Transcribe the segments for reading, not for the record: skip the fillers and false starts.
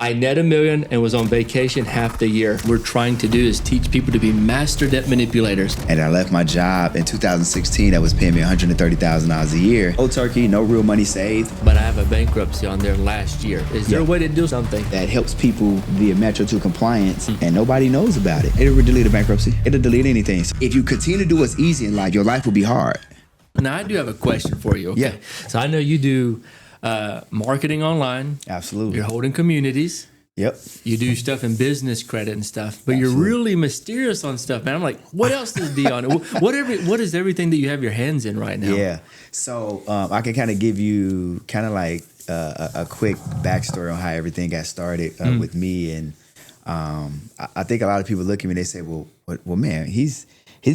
I net $1 million and was on vacation half the year. We're trying to do is teach people to be master debt manipulators. And I left my job in 2016 that was paying me $130,000 a year. Cold turkey, no real money saved. But I have a bankruptcy on there last year. Is there a way to do something that helps people via Metro 2 compliance and nobody knows about it? It'll delete a bankruptcy. It'll delete anything. So if you continue to do what's easy in life, your life will be hard. Now, I do have a question for you. Okay. Yeah. So I know you do marketing online. Absolutely. You're holding communities. Yep. You do stuff in business credit and stuff, but Absolutely. You're really mysterious on stuff, man. I'm like, what else does Dion? What is everything that you have your hands in right now? Yeah. So I can kind of give you kind of like a quick backstory on how everything got started with me. And I think a lot of people look at me and they say, well, man, he's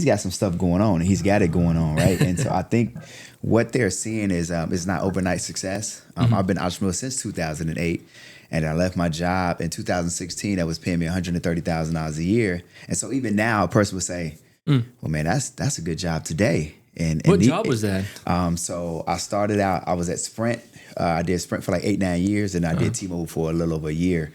got some stuff going on and he's got it going on, right? And so I think what they're seeing is it's not overnight success. I've been an entrepreneur since 2008. And I left my job in 2016 that was paying me $130,000 a year. And so even now, a person would say, well, man, that's a good job today. What job was that? So I started out, I was at Sprint. I did Sprint for like 8-9 years, and I did T-Mobile for a little over a year.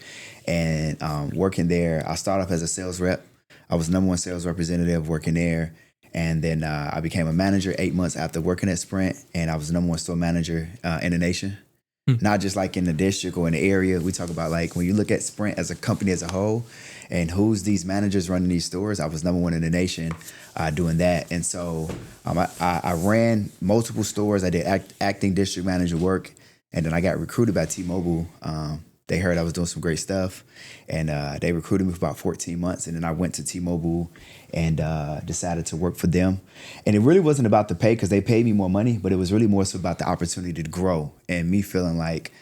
And working there, I started off as a sales rep. I was #1 sales representative working there. And then I became a manager 8 months after working at Sprint, and I was the #1 store manager in the nation. Not just like in the district or in the area. We talk about like when you look at Sprint as a company as a whole and who's these managers running these stores, I was #1 in the nation doing that. And so I ran multiple stores. I did acting district manager work. And then I got recruited by T-Mobile. They heard I was doing some great stuff. And they recruited me for about 14 months. And then I went to T-Mobile and decided to work for them. And it really wasn't about the pay because they paid me more money, but it was really more so about the opportunity to grow and me feeling like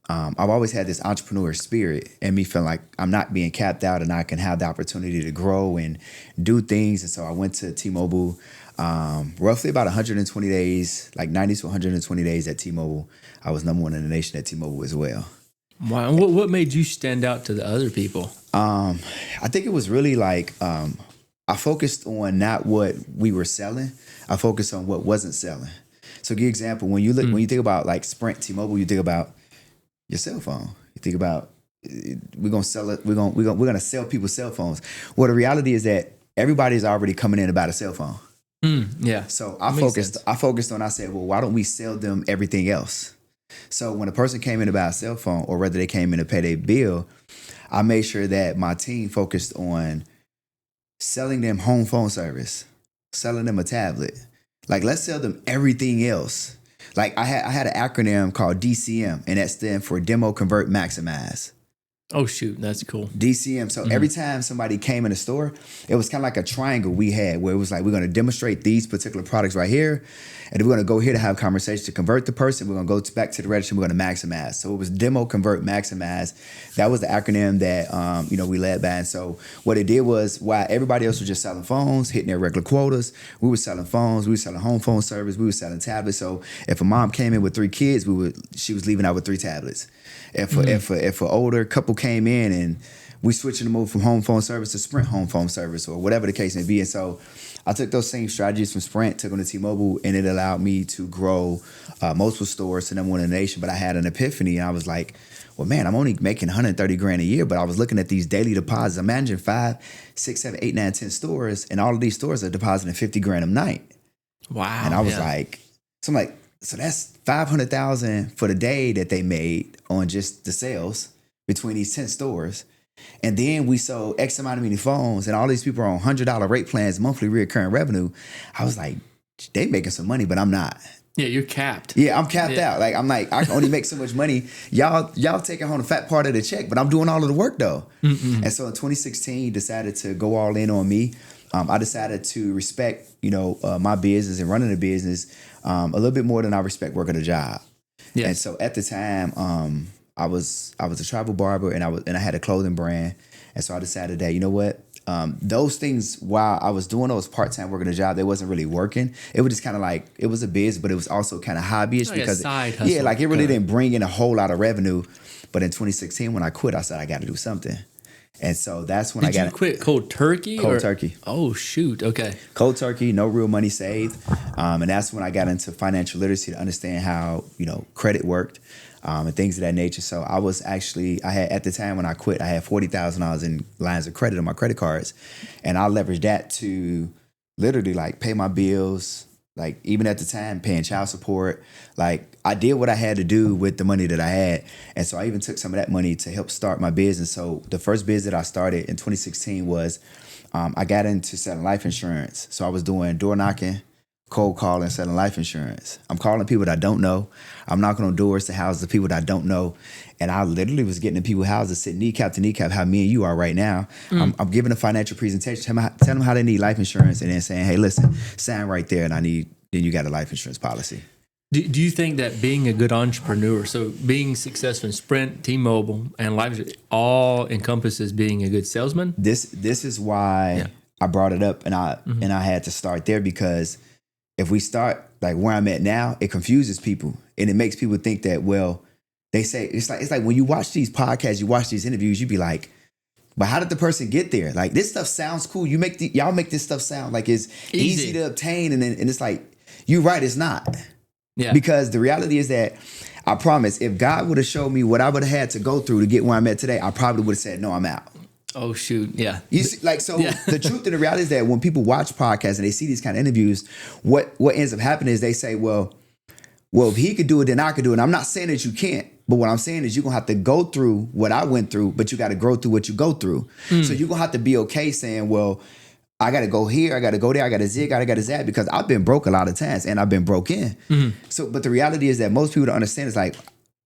I've always had this entrepreneur spirit and me feeling like I'm not being capped out and I can have the opportunity to grow and do things. And so I went to T-Mobile roughly about 120 days, like 90 to 120 days at T-Mobile. I was #1 in the nation at T-Mobile as well. Wow. And what made you stand out to the other people? I think it was really like I focused on not what we were selling. I focused on what wasn't selling. So, give you an example. When you look, when you think about like Sprint, T-Mobile, you think about your cell phone. You think about we're gonna sell it. We're gonna sell people cell phones. Well, the reality is that everybody's already coming in about a cell phone. Yeah. So I focused on. I said, well, why don't we sell them everything else? So when a person came in to buy a cell phone, or whether they came in to pay their bill, I made sure that my team focused on selling them home phone service, selling them a tablet. Like, let's sell them everything else. Like I had an acronym called DCM, and that stands for Demo, Convert, Maximize. Oh, shoot. That's cool. DCM. So every time somebody came in the store, it was kind of like a triangle we had where it was like, we're going to demonstrate these particular products right here. And we're going to go here to have conversation to convert the person. We're going to go back to the register. We're going to maximize. So it was demo, convert, maximize. That was the acronym that, we led by. And so what it did was, while everybody else was just selling phones, hitting their regular quotas, we were selling phones, we were selling home phone service, we were selling tablets. So if a mom came in with 3 kids, she was leaving out with 3 tablets. If an older couple came in and we switching them over from home phone service to Sprint home phone service or whatever the case may be. And so I took those same strategies from Sprint, took them to T-Mobile, and it allowed me to grow multiple stores to #1 in the nation. But I had an epiphany, and I was like, well, man, I'm only making $130,000 a year, but I was looking at these daily deposits. I'm managing 5, 6, 7, 8, 9, 10 stores, and all of these stores are depositing $50,000 a night. Wow. And I was like, so that's $500,000 for the day that they made on just the sales between these 10 stores. And then we sold X amount of many phones, and all these people are on $100 rate plans, monthly recurring revenue. I was like, they making some money, but I'm not. Yeah, you're capped. Yeah, I'm capped out. Like, I'm like, I can only make so much money. Y'all taking home the fat part of the check, but I'm doing all of the work though. And so in 2016, decided to go all in on me. I decided to respect, my business and running a business a little bit more than I respect working a job. Yeah. And so at the time, I was a travel barber and I had a clothing brand. And so I decided that, you know what? Those things, while I was doing those part-time working a job, they wasn't really working. It was just kind of like, it was a biz, but it was also kind of hobbyish because it really didn't bring in a whole lot of revenue. But in 2016, when I quit, I said, I got to do something. And so that's when Did you quit cold turkey? Cold turkey. Oh, shoot. Okay. Cold turkey, no real money saved. And that's when I got into financial literacy to understand how, credit worked. and things of that nature. So I had at the time when I quit, I had $40,000 in lines of credit on my credit cards, and I leveraged that to literally like pay my bills. Like even at the time, paying child support. Like I did what I had to do with the money that I had, and so I even took some of that money to help start my business. So the first business that I started in 2016 was I got into selling life insurance. So I was doing door knocking, cold calling, selling life insurance. I'm calling people that I don't know. I'm knocking on doors to houses of people that I don't know. And I literally was getting in people's houses, sitting kneecap to kneecap, how me and you are right now. I'm giving a financial presentation, tell them how they need life insurance, and then saying, hey, listen, sign right there, and then you got a life insurance policy. Do you think that being a good entrepreneur, so being successful in Sprint, T-Mobile, and life, all encompasses being a good salesman? This is why I brought it up, and I had to start there, because if we start like where I'm at now, it confuses people, and it makes people think that, well, they say it's like when you watch these podcasts, you watch these interviews, you be like, but how did the person get there? Like this stuff sounds cool. Y'all make this stuff sound like it's easy to obtain, and it's like, you're right, it's not. Yeah. Because the reality is that I promise, if God would have showed me what I would have had to go through to get where I'm at today, I probably would have said, no, I'm out. Oh shoot, yeah. You see, like, so the truth and the reality is that when people watch podcasts and they see these kind of interviews, what ends up happening is they say, well, if he could do it, then I could do it. And I'm not saying that you can't, but what I'm saying is you're going to have to go through what I went through, but you got to grow through what you go through. So you're going to have to be okay saying, well, I got to go here, I got to go there, I got to zig, I got to zag, because I've been broke a lot of times and I've been broke in. So, but the reality is that most people don't understand is like,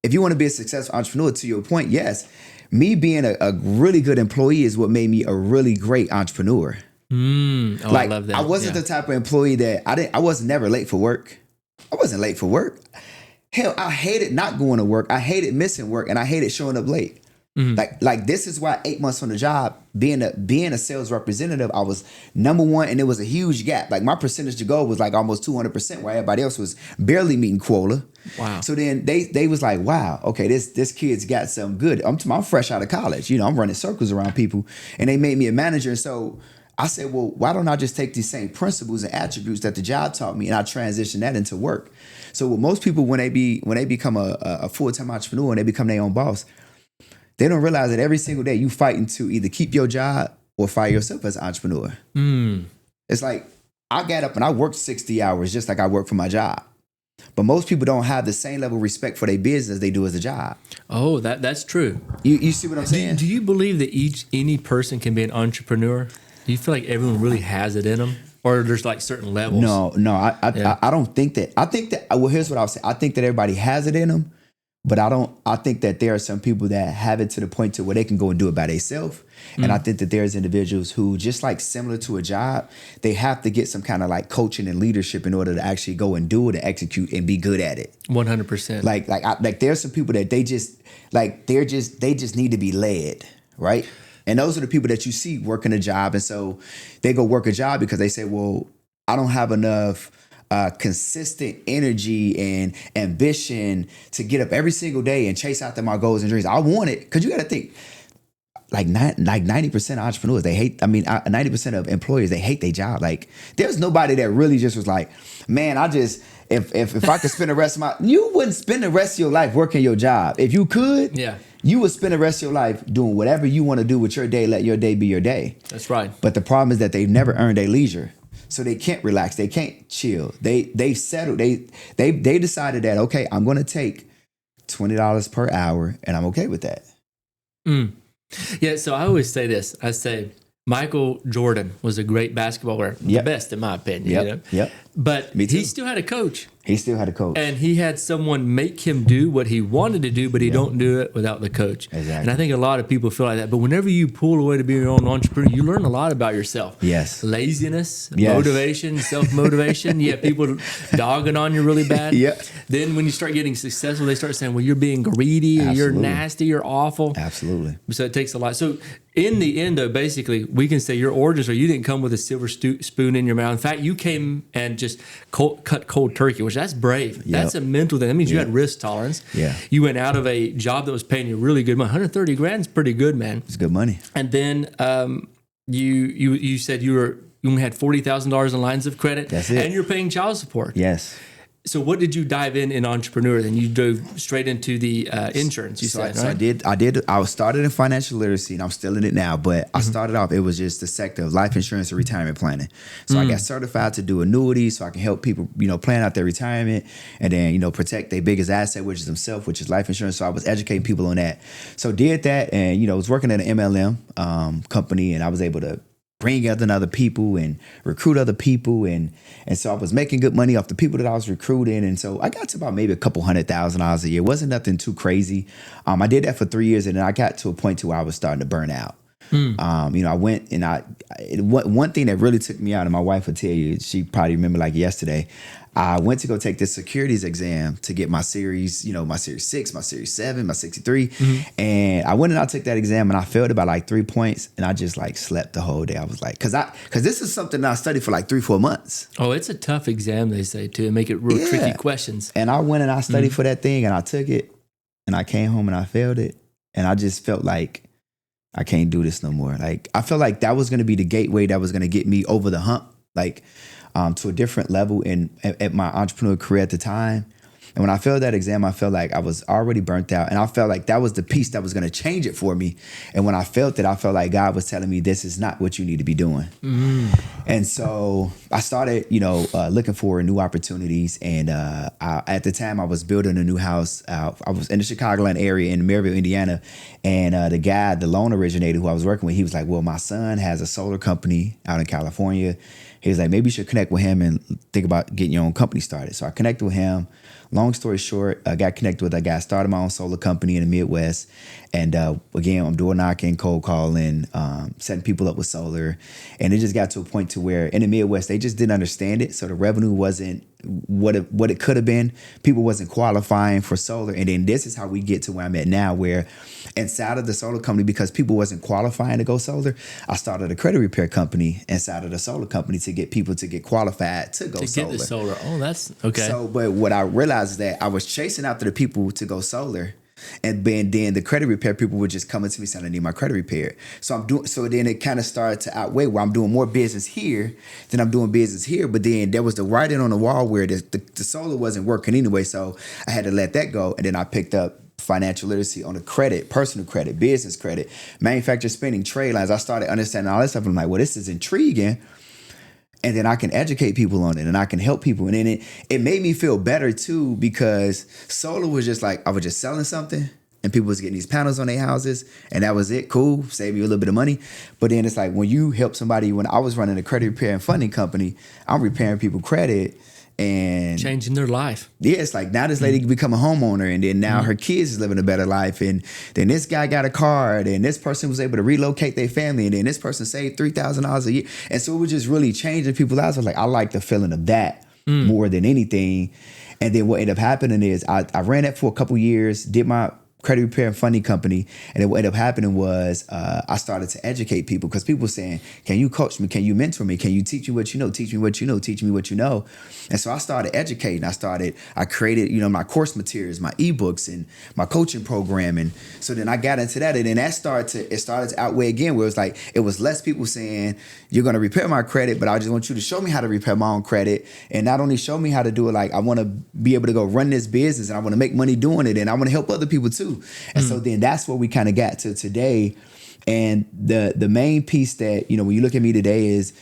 if you want to be a successful entrepreneur, to your point, yes, me being a really good employee is what made me a really great entrepreneur. I love that. I wasn't the type of employee that I was never late for work. I wasn't late for work. Hell, I hated not going to work. I hated missing work, and I hated showing up late. Like this is why 8 months on the job, being a sales representative, I was number one, and it was a huge gap. Like my percentage to go was like almost 200%, while everybody else was barely meeting quota. Wow. So then they was like, wow, okay, this kid's got something good. I'm fresh out of college. You know, I'm running circles around people, and they made me a manager. And so I said, well, why don't I just take these same principles and attributes that the job taught me, and I transition that into work? So with most people, when they become a full-time entrepreneur and they become their own boss, they don't realize that every single day you fighting to either keep your job or fire yourself as an entrepreneur. It's like I got up and I worked 60 hours just like I work for my job. But most people don't have the same level of respect for their business as they do as a job. Oh, that's true. You see what I'm saying? Do you believe that any person can be an entrepreneur? Do you feel like everyone really has it in them? Or there's like certain levels? No, I don't think that. I think that, well, here's what I'll say. I think that everybody has it in them, but I think that there are some people that have it to the point to where they can go and do it by themselves. And I think that there's individuals who, just like similar to a job, they have to get some kind of like coaching and leadership in order to actually go and do it and execute and be good at it. 100%. Like there's some people that they just need to be led, right? And those are the people that you see working a job. And so they go work a job because they say, well, I don't have enough consistent energy and ambition to get up every single day and chase after my goals and dreams. I want it. Because you got to think, like 90% of entrepreneurs, 90% of employers, they hate their job. Like there's nobody that really just was like, man, if I could spend the rest of you wouldn't spend the rest of your life working your job. If you could, you would spend the rest of your life doing whatever you want to do with your day. Let your day be your day. That's right. But the problem is that they've never earned their leisure. So they can't relax. They can't chill. They've settled. They decided that, okay, I'm going to take $20 per hour and I'm okay with that. Yeah. So I always say this. I say Michael Jordan was a great basketball player. The best in my opinion. But he still had a coach. And he had someone make him do what he wanted to do, but he don't do it without the coach. Exactly. And I think a lot of people feel like that. But whenever you pull away to be your own entrepreneur, you learn a lot about yourself. Yes. Laziness, motivation, self-motivation. You have people dogging on you really bad. Then when you start getting successful, they start saying, well, you're being greedy, or you're nasty, you're awful. Absolutely. So it takes a lot. So in the end, though, basically, we can say your origins are you didn't come with a silver spoon in your mouth. In fact, you came and just cut cold turkey, which that's brave. That's a mental thing. That means you had risk tolerance. You went out of a job that was paying you really good money. 130 grand is pretty good, man. It's good money. And then you said you only had $40,000 in lines of credit. That's it. And you're paying child support. Yes. So what did you dive in entrepreneur? Then you dove straight into the insurance. You said, right? I started in financial literacy, and I'm still in it now. But I started off, it was just the sector of life insurance and retirement planning. So I got certified to do annuities, so I can help people, plan out their retirement, and then protect their biggest asset, which is themselves, which is life insurance. So I was educating people on that. So did that, and was working at an MLM company, and I was able to bring other people and recruit other people. And so I was making good money off the people that I was recruiting. And so I got to about maybe $200,000 a year. It wasn't nothing too crazy. I did that for 3 years, and then I got to a point to where I was starting to burn out. I went and one thing that really took me out, and my wife will tell you, she probably remember like yesterday, I went to go take this securities exam to get my series, my series 6, my series 7, my 63. And I went and I took that exam, and I failed it by like 3 points, and I just like slept the whole day. I was like, cause this is something that I studied for like 3-4 months. Oh, it's a tough exam, they say, to make it real tricky questions. And I went and I studied for that thing, and I took it, and I came home and I failed it. And I just felt like I can't do this no more. Like, I felt like that was going to be the gateway that was going to get me over the hump, like to a different level at my entrepreneurial career at the time. And when I failed that exam, I felt like I was already burnt out. And I felt like that was the piece that was going to change it for me. And when I felt it, I felt like God was telling me, this is not what you need to be doing. And so I started, looking for new opportunities. And at the time, I was building a new house. I was in the Chicagoland area in Maryville, Indiana. And the loan originator who I was working with, he was like, well, my son has a solar company out in California. He was like, maybe you should connect with him and think about getting your own company started. So I connected with him. Long story short, I got connected with a guy, started my own solar company in the Midwest. And again, I'm door knocking, cold calling, setting people up with solar. And it just got to a point to where in the Midwest, they just didn't understand it. So the revenue wasn't what it could have been. People wasn't qualifying for solar. And then this is how we get to where I'm at now, where inside of the solar company, because people wasn't qualifying to go solar, I started a credit repair company inside of the solar company to get people to get qualified to go solar. To get the solar. Oh, that's okay. So, but what I realized is that I was chasing after the people to go solar. And then the credit repair people were just coming to me saying, I need my credit repaired. So then it kind of started to outweigh where I'm doing more business here than I'm doing business here. But then there was the writing on the wall where the solar wasn't working anyway. So I had to let that go. And then I picked up financial literacy on the credit, personal credit, business credit, manufacturer spending, trade lines. I started understanding all this stuff. I'm like, well, this is intriguing. And then I can educate people on it, and I can help people. And then it made me feel better too, because solar was just like, I was just selling something and people was getting these panels on their houses, and that was it. Cool, save you a little bit of money. But then it's like when you help somebody, when I was running a credit repair and funding company, I'm repairing people credit and changing their life. Yeah, it's like now this lady can become a homeowner, and then now her kids is living a better life, and then this guy got a car, and this person was able to relocate their family, and then this person saved $3,000 a year. And so it was just really changing people's lives. I was like, I like the feeling of that more than anything. And then what ended up happening is I ran that for a couple years, did my credit repair and funding company. And then what ended up happening was I started to educate people, because people were saying, can you coach me? Can you mentor me? Can you teach me what you know? Teach me what you know. Teach me what you know. And so I started educating. I created, my course materials, my eBooks, and my coaching program. And so then I got into that. And then it started to outweigh again, where it was less people saying, you're going to repair my credit, but I just want you to show me how to repair my own credit. And not only show me how to do it, like I want to be able to go run this business, and I want to make money doing it, and I want to help other people too. And so then that's what we kind of got to today. And the main piece that, when you look at me today is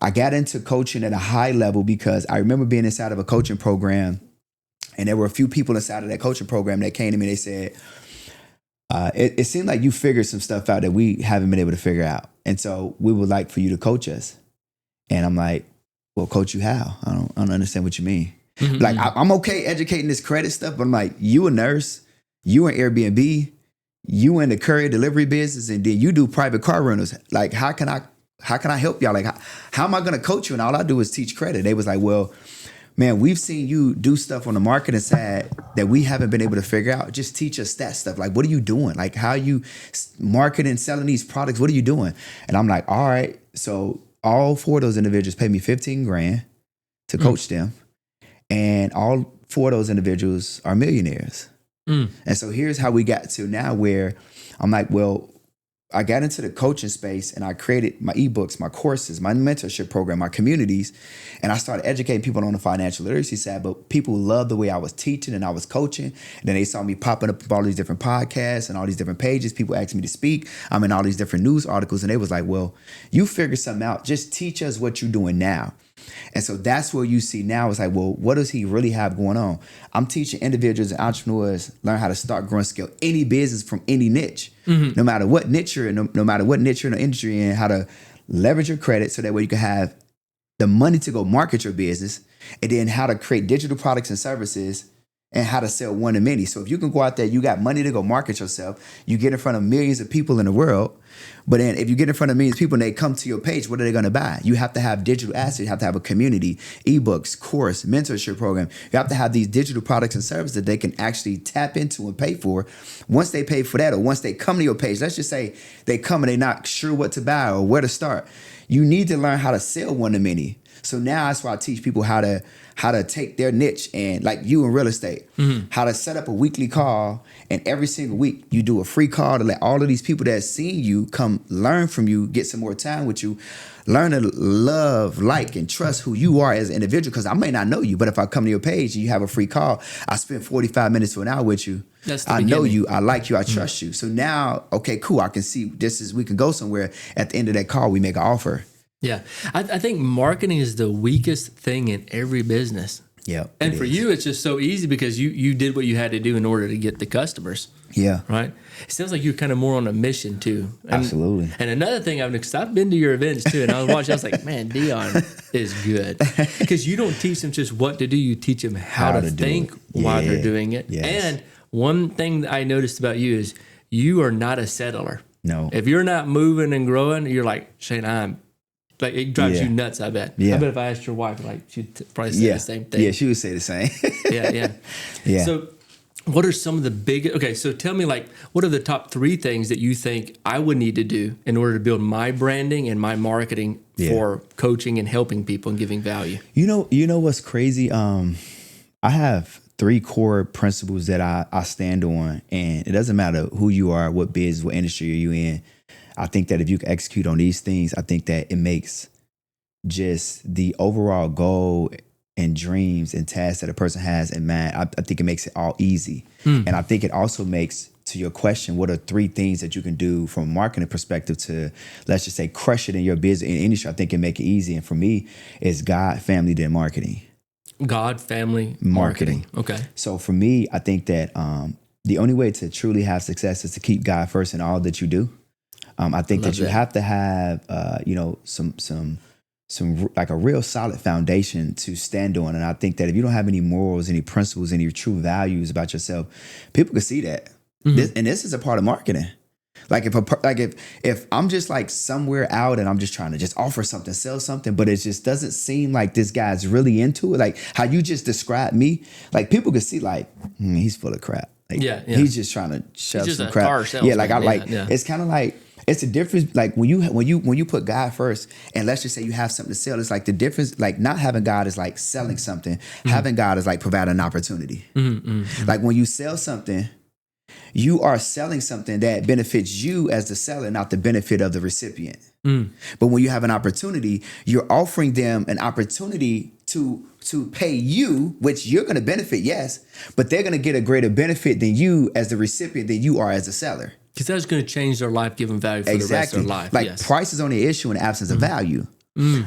I got into coaching at a high level because I remember being inside of a coaching program, and there were a few people inside of that coaching program that came to me and they said, it seemed like you figured some stuff out that we haven't been able to figure out. And so we would like for you to coach us. And I'm like, well, coach you how? I don't understand what you mean. Like, I'm okay educating this credit stuff, but I'm like, you a nurse, you in Airbnb, you in the courier delivery business, and then you do private car rentals. Like, how can I help y'all? Like, how am I going to coach you? And all I do is teach credit. They was like, well, man, we've seen you do stuff on the marketing side that we haven't been able to figure out. Just teach us that stuff. Like, what are you doing? Like, how you marketing, selling these products? What are you doing? And I'm like, all right. So all 4 of those individuals paid me $15,000 to coach them. And all 4 of those individuals are millionaires. And so here's how we got to now, where I'm like, well, I got into the coaching space and I created my eBooks, my courses, my mentorship program, my communities. And I started educating people on the financial literacy side. But people loved the way I was teaching and I was coaching. And then they saw me popping up with all these different podcasts and all these different pages. People asked me to speak. I'm in all these different news articles. And they was like, well, you figure something out. Just teach us what you're doing now. And so that's where you see now. It's like, well, what does he really have going on? I'm teaching individuals and entrepreneurs learn how to start, grow, and scale any business from any niche, no matter what niche you're in, no matter what niche you're in the industry in, how to leverage your credit so that way you can have the money to go market your business, and then how to create digital products and services and how to sell one to many. So if you can go out there, you got money to go market yourself, you get in front of millions of people in the world. But then if you get in front of millions of people and they come to your page, what are they going to buy? You have to have digital assets. You have to have a community, eBooks, course, mentorship program. You have to have these digital products and services that they can actually tap into and pay for. Once they pay for that, or once they come to your page, let's just say they come and they're not sure what to buy or where to start. You need to learn how to sell one to many. So now that's why I teach people how to take their niche and, like you in real estate, how to set up a weekly call, and every single week you do a free call to let all of these people that have seen you come learn from you, get some more time with you, learn to love, like, and trust who you are as an individual. Because I may not know you, but if I come to your page and you have a free call, I spend 45 minutes to an hour with you. I know you, I like you, I trust you. So now, okay, cool, I can see we can go somewhere. At the end of that call, we make an offer. Yeah. I think marketing is the weakest thing in every business. Yeah. And for you, it's just so easy because you did what you had to do in order to get the customers. Yeah. Right? It sounds like you're kind of more on a mission too. Absolutely. And another thing, because I've been to your events too, and I was watching, I was like, man, Dion is good. Because you don't teach them just what to do, you teach them how to think while they're doing it. Yes. And one thing that I noticed about you is you are not a settler. No. If you're not moving and growing, you're like, Shane, like it drives you nuts, I bet. Yeah. I bet if I asked your wife, like she'd probably say the same thing. Yeah, she would say the same. Yeah. So what are some of the big, so tell me, like, what are the top 3 things that you think I would need to do in order to build my branding and my marketing for coaching and helping people and giving value? You know what's crazy? I have 3 core principles that I stand on, and it doesn't matter who you are, what business, what industry are you in. I think that if you can execute on these things, I think that it makes just the overall goal and dreams and tasks that a person has in mind, I think it makes it all easy. And I think it also makes, to your question, what are 3 things that you can do from a marketing perspective to, let's just say, crush it in your business and industry? I think it make it easy. And for me, it's God, family, then marketing. God, family, marketing. Okay. So for me, I think that the only way to truly have success is to keep God first in all that you do. I think that you have to have, some like a real solid foundation to stand on. And I think that if you don't have any morals, any principles, any true values about yourself, people can see that. This is a part of marketing. Like if I'm just like somewhere out and I'm just trying to just offer something, sell something, but it just doesn't seem like this guy's really into it. Like how you just described me, like people can see like, he's full of crap. Like, he's just trying to shove some crap. It's kind of like, it's a difference. Like when you put God first, and let's just say you have something to sell, it's like the difference. Like not having God is like selling something. Having God is like providing an opportunity. Like when you sell something, you are selling something that benefits you as the seller, not the benefit of the recipient. But when you have an opportunity, you're offering them an opportunity to pay you, which you're going to benefit, yes, but they're going to get a greater benefit than you as the recipient than you are as a seller. Because that's going to change their life, give them value for the rest of their life. Like price is only an issue in the absence of value.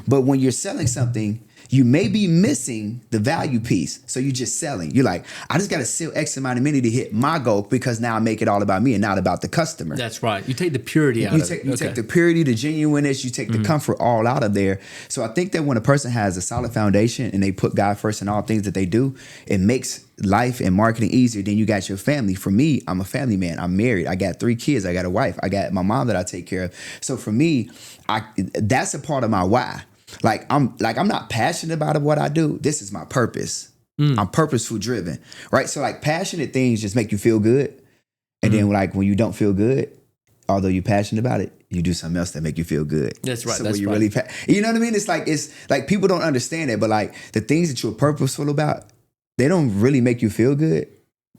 But when you're selling something, you may be missing the value piece. So you're just selling. You're like, I just got to sell X amount of money to hit my goal because now I make it all about me and not about the customer. That's right. You take the purity out of it. You take the purity, the genuineness, you take the comfort all out of there. So I think that when a person has a solid foundation and they put God first in all things that they do, it makes life and marketing easier. Then you got your family. For me, I'm a family man. I'm married. I got 3 kids. I got a wife. I got my mom that I take care of. So for me, that's a part of my why. Like I'm not passionate about what I do. This is my purpose. I'm purposeful driven, right? So like passionate things just make you feel good. And then like when you don't feel good, although you're passionate about it, you do something else that make you feel good. That's right. So that's you right. really, you know what I mean? It's like people don't understand it, but like the things that you're purposeful about, they don't really make you feel good.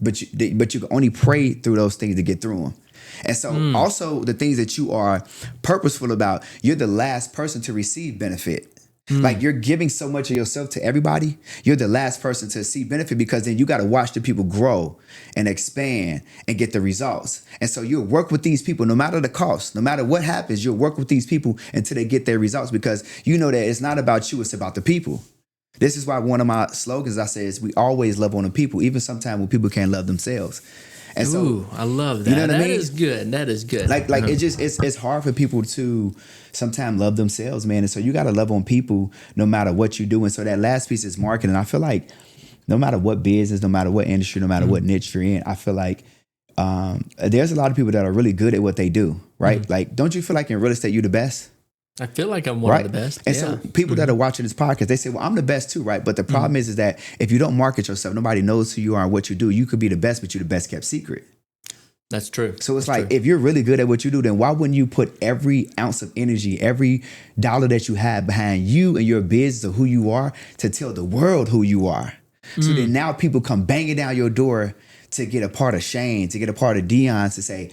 But you can only pray through those things to get through them. And so also the things that you are purposeful about, you're the last person to receive benefit. Like you're giving so much of yourself to everybody, you're the last person to see benefit, because then you got to watch the people grow and expand and get the results. And so you'll work with these people no matter the cost, no matter what happens, you'll work with these people until they get their results, because you know that it's not about you, it's about the people. This is why one of my slogans I say is we always love on the people, even sometimes when people can't love themselves. And so I love that. You know what I mean? That is good. That is good. Like it's hard for people to sometimes love themselves, man. And so you got to love on people no matter what you do. And so that last piece is marketing. I feel like no matter what business, no matter what industry, no matter what niche you're in, I feel like there's a lot of people that are really good at what they do, right? Like, don't you feel like in real estate you're the best? I feel like I'm one of the best. And so people that are watching this podcast, they say, well, I'm the best too, right? But the problem is that if you don't market yourself, nobody knows who you are and what you do. You could be the best, but you're the best kept secret. That's true. So it's if you're really good at what you do, then why wouldn't you put every ounce of energy, every dollar that you have behind you and your business of who you are to tell the world who you are? So then now people come banging down your door to get a part of Shane, to get a part of Dion, to say,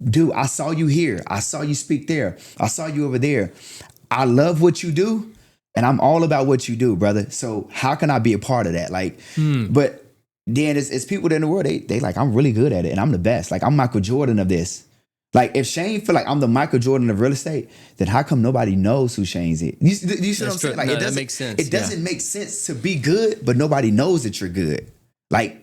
dude, I saw you here. I saw you speak there. I saw you over there. I love what you do, and I'm all about what you do, brother. So how can I be a part of that? Like, but then it's people in the world, they like, I'm really good at it, and I'm the best. Like, I'm Michael Jordan of this. Like, if Shane feel like I'm the Michael Jordan of real estate, then how come nobody knows who Shane's is? You see what I'm saying? Like, that makes sense. It doesn't make sense to be good, but nobody knows that you're good. Like,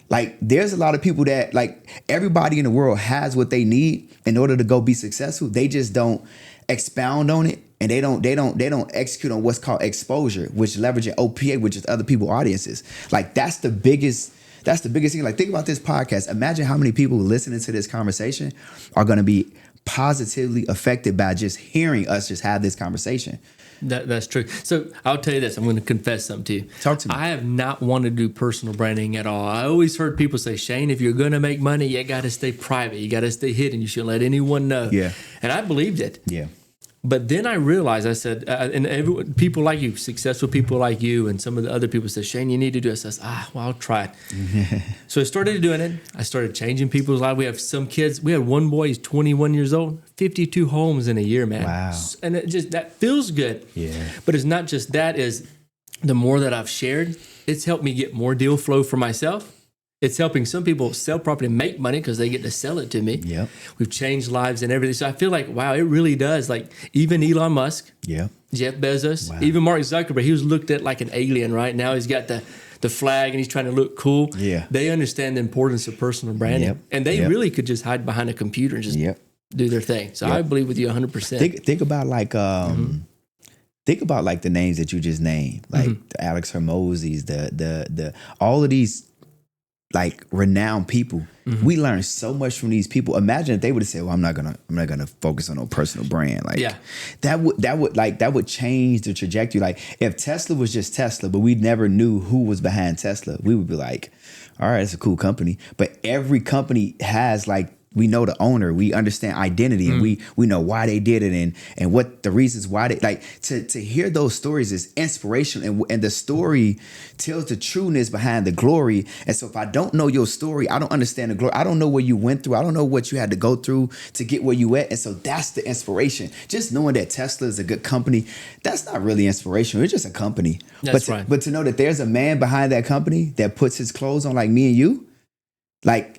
like there's a lot of people that, like, everybody in the world has what they need in order to go be successful. They just don't expound on it, and they don't execute on what's called exposure, which leveraging OPA, which is other people's audiences. Like, that's the biggest thing. Like, think about this podcast. Imagine how many people listening to this conversation are going to be positively affected by just hearing us just have this conversation. That's true. So I'll tell you this. I'm going to confess something to you. Talk to me. I have not wanted to do personal branding at all. I always heard people say, Shane, if you're going to make money, you got to stay private. You got to stay hidden. You shouldn't let anyone know. Yeah. And I believed it. Yeah. But then I realized, I said, and people like you, successful people like you, and some of the other people said, Shane, you need to do it. So I said, well, I'll try it. So I started doing it. I started changing people's lives. We have some kids. We had one boy, he's 21 years old, 52 homes in a year, man. Wow. And it just, that feels good. Yeah. But it's not just that, is the more that I've shared, it's helped me get more deal flow for myself. It's helping some people sell property and make money because they get to sell it to me. Yep. We've changed lives and everything. So I feel like, wow, it really does. Like, even Elon Musk, Jeff Bezos, even Mark Zuckerberg, he was looked at like an alien, right? Now he's got the flag and he's trying to look cool. Yeah. They understand the importance of personal branding. And they really could just hide behind a computer and just do their thing. So I believe with you 100%. Think about like think about like the names that you just named, like the Alex Hermosis, the all of these like renowned people. We learn so much from these people. Imagine if they would have said, well, I'm not gonna focus on no personal brand. Like that would change the trajectory. Like, if Tesla was just Tesla, but we never knew who was behind Tesla, we would be like, all right, it's a cool company. But every company has, like, we know the owner, we understand identity, and we know why they did it, and what the reasons why they, like, to hear those stories is inspirational, and the story tells the trueness behind the glory. And so if I don't know your story, I don't understand the glory. I don't know what you went through. I don't know what you had to go through to get where you at. And so that's the inspiration. Just knowing that Tesla is a good company, that's not really inspirational. It's just a company. But to know that there's a man behind that company that puts his clothes on like me and you, like,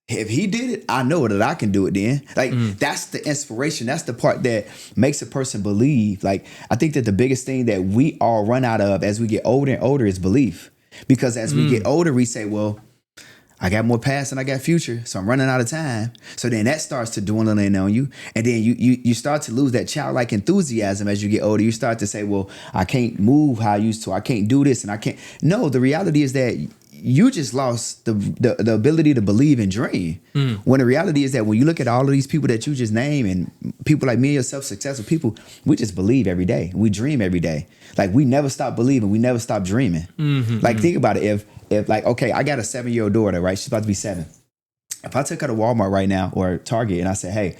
if he did it, I know that I can do it then. Like, that's the inspiration. That's the part that makes a person believe. Like, I think that the biggest thing that we all run out of as we get older and older is belief. Because as we get older, we say, well, I got more past than I got future, so I'm running out of time. So then that starts to dwindle in on you. And then you start to lose that childlike enthusiasm as you get older. You start to say, well, I can't move how I used to. I can't do this, and I can't. No, the reality is that you just lost the ability to believe and dream. When the reality is that when you look at all of these people that you just named, and people like me and yourself, successful people, we just believe every day. We dream every day. Like, we never stop believing. We never stop dreaming. Like, think about it. If like, okay, I got a 7-year-old daughter, right? She's about to be 7. If I took her to Walmart right now or Target and I said, hey,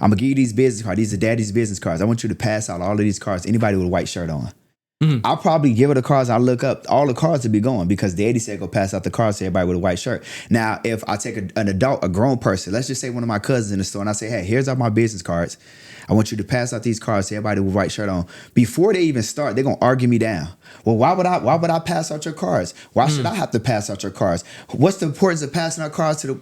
I'm gonna give you these business cards. These are daddy's business cards. I want you to pass out all of these cards to anybody with a white shirt on. I'll probably give her the cards. I look up all the cards to be going because Daddy said go pass out the cards to everybody with a white shirt. Now, if I take an adult, a grown person, let's just say one of my cousins in the store, and I say, hey, here's all my business cards. I want you to pass out these cards to everybody with a white shirt on. Before they even start, they're gonna argue me down. Well, why would I pass out your cards? Why should I have to pass out your cards? What's the importance of passing out cards to the?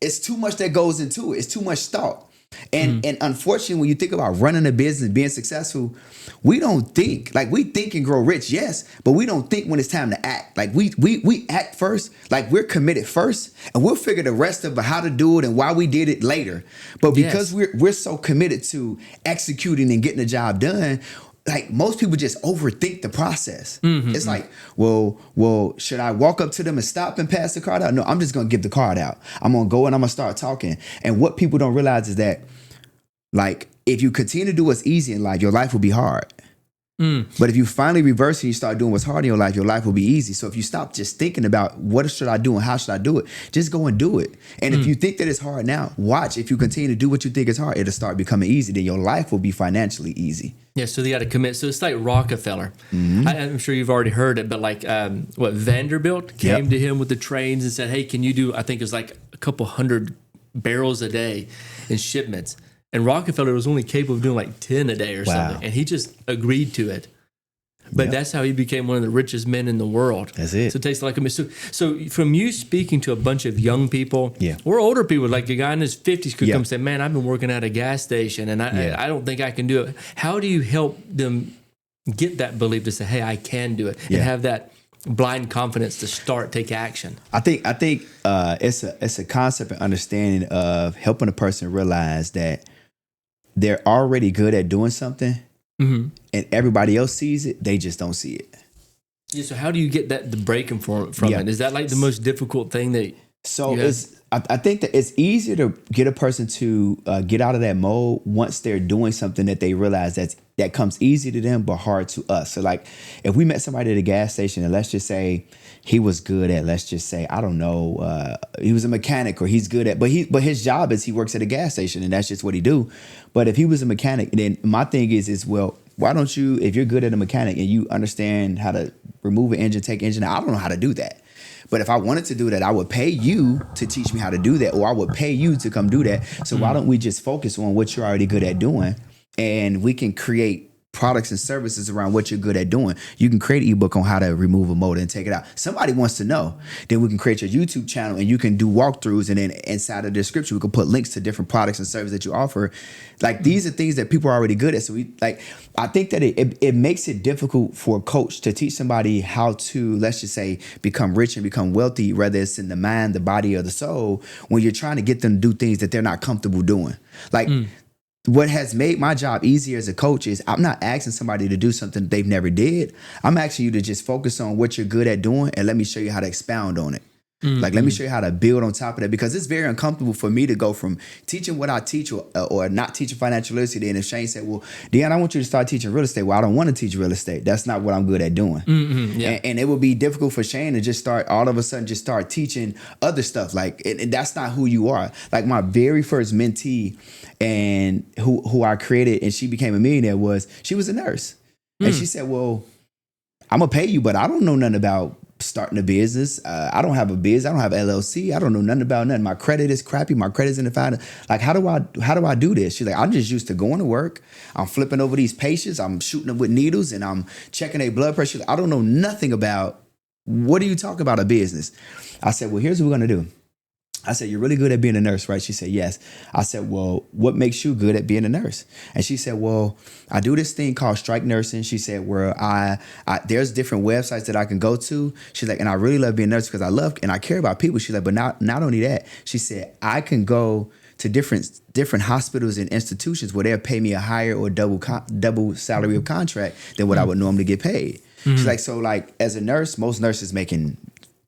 It's too much that goes into it. It's too much thought. And unfortunately, when you think about running a business, being successful, we don't think like we think and grow rich, yes, but we don't think when it's time to act. Like we act first, like we're committed first, and we'll figure the rest of how to do it and why we did it later. But because we're so committed to executing and getting the job done, like most people just overthink the process. It's like, well, should I walk up to them and stop and pass the card out? No, I'm just gonna give the card out. I'm gonna go and I'm gonna start talking. And what people don't realize is that, like, if you continue to do what's easy in life, your life will be hard. But if you finally reverse and you start doing what's hard in your life will be easy. So if you stop just thinking about what should I do and how should I do it, just go and do it. And if you think that it's hard now, watch. If you continue to do what you think is hard, it'll start becoming easy. Then your life will be financially easy. Yeah, so they got to commit. So it's like Rockefeller. I'm sure you've already heard it, but like Vanderbilt came to him with the trains and said, hey, can you do, I think it was like a couple hundred barrels a day in shipments. And Rockefeller was only capable of doing like 10 a day or something. And he just agreed to it. But that's how he became one of the richest men in the world. That's it. So it takes like a so from you speaking to a bunch of young people, or older people, like a guy in his 50s could come and say, man, I've been working at a gas station and I don't think I can do it. How do you help them get that belief to say, hey, I can do it, and have that blind confidence to take action? I think it's a concept and understanding of helping a person realize that they're already good at doing something, and everybody else sees it. They just don't see it. Yeah. So how do you get the breaking from it? Is that like the most difficult thing that? So I think that it's easier to get a person to get out of that mode once they're doing something that they realize that comes easy to them but hard to us. So like if we met somebody at a gas station and let's just say he was good at, let's just say, I don't know, he was a mechanic or he's good at, but his job is he works at a gas station and that's just what he do. But if he was a mechanic, then my thing is well, why don't you, if you're good at a mechanic and you understand how to remove an engine, take engine out, I don't know how to do that. But if I wanted to do that, I would pay you to teach me how to do that, or I would pay you to come do that. So why don't we just focus on what you're already good at doing, and we can create products and services around what you're good at doing. You can create an ebook on how to remove a motor and take it out. Somebody wants to know. Then we can create your YouTube channel and you can do walkthroughs, and then inside of the description, we can put links to different products and services that you offer. Like these are things that people are already good at. So I think that it makes it difficult for a coach to teach somebody how to, let's just say, become rich and become wealthy, whether it's in the mind, the body, or the soul, when you're trying to get them to do things that they're not comfortable doing. Like, what has made my job easier as a coach is I'm not asking somebody to do something they've never did. I'm asking you to just focus on what you're good at doing and let me show you how to expound on it. Like, let me show you how to build on top of that, because it's very uncomfortable for me to go from teaching what I teach or not teaching financial literacy. And if Shane said, well, Dion, I want you to start teaching real estate. Well, I don't want to teach real estate. That's not what I'm good at doing. And it would be difficult for Shane to just start all of a sudden just start teaching other stuff. Like, and that's not who you are. Like my very first mentee and who I created and she became a millionaire she was a nurse. And she said, well, I'm going to pay you, but I don't know nothing about starting a business. I don't have a business. I don't have LLC. I don't know nothing about nothing. My credit is crappy. My credit's in the fire. Like, how do I do this? She's like, I'm just used to going to work. I'm flipping over these patients. I'm shooting them with needles and I'm checking their blood pressure. I don't know nothing about, what do you talk about a business? I said, well, here's what we're going to do. I said, you're really good at being a nurse, right? She said, yes. I said, well, what makes you good at being a nurse? And she said, well, I do this thing called strike nursing. She said, where there's different websites that I can go to. She's like, and I really love being a nurse because I love and I care about people. She's like, but not only that, she said, I can go to different hospitals and institutions where they'll pay me a higher or double salary of contract than what I would normally get paid. She's like, so like as a nurse, most nurses making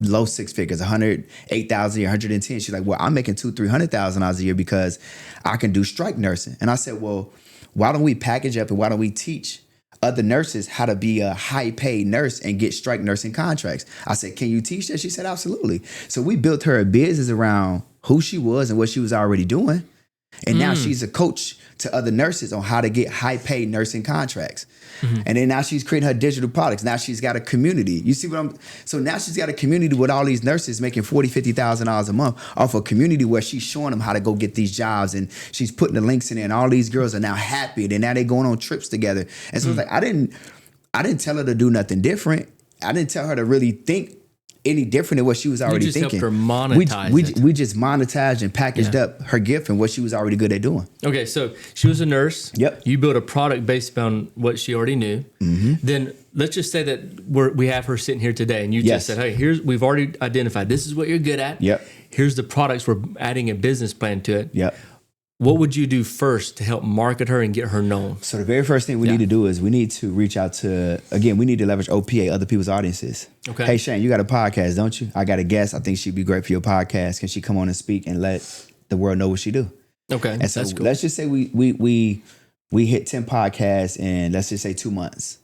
low six figures, 108,000 a year, 110. She's like, well, I'm making $200,000-$300,000 a year because I can do strike nursing. And I said, well, why don't we package up and why don't we teach other nurses how to be a high paid nurse and get strike nursing contracts? I said, can you teach that? She said, absolutely. So we built her a business around who she was and what she was already doing. And now she's a coach to other nurses on how to get high paid nursing contracts. And then now she's creating her digital products. Now she's got a community. You see what so now she's got a community with all these nurses making $40,000, $50,000 a month off a community where she's showing them how to go get these jobs, and she's putting the links in there, and all these girls are now happy. And now they're going on trips together. And so it's like, I didn't tell her to do nothing different. I didn't tell her to really think any different than what she was already thinking. Helped her monetize we just monetized and packaged up her gift and what she was already good at doing. Okay, so she was a nurse. Yep. You built a product based on what she already knew. Then let's just say that we have her sitting here today, and you just said, "Hey, we've already identified this is what you're good at. Yep. Here's the products. We're adding a business plan to it. Yep. What would you do first to help market her and get her known?" So the very first thing we need to do is we need to reach out to, again, we need to leverage OPA, other people's audiences. Okay. Hey, Shane, you got a podcast, don't you? I got a guest. I think she'd be great for your podcast. Can she come on and speak and let the world know what she do? Okay, and so that's cool. Let's just say we hit 10 podcasts in, let's just say 2 months.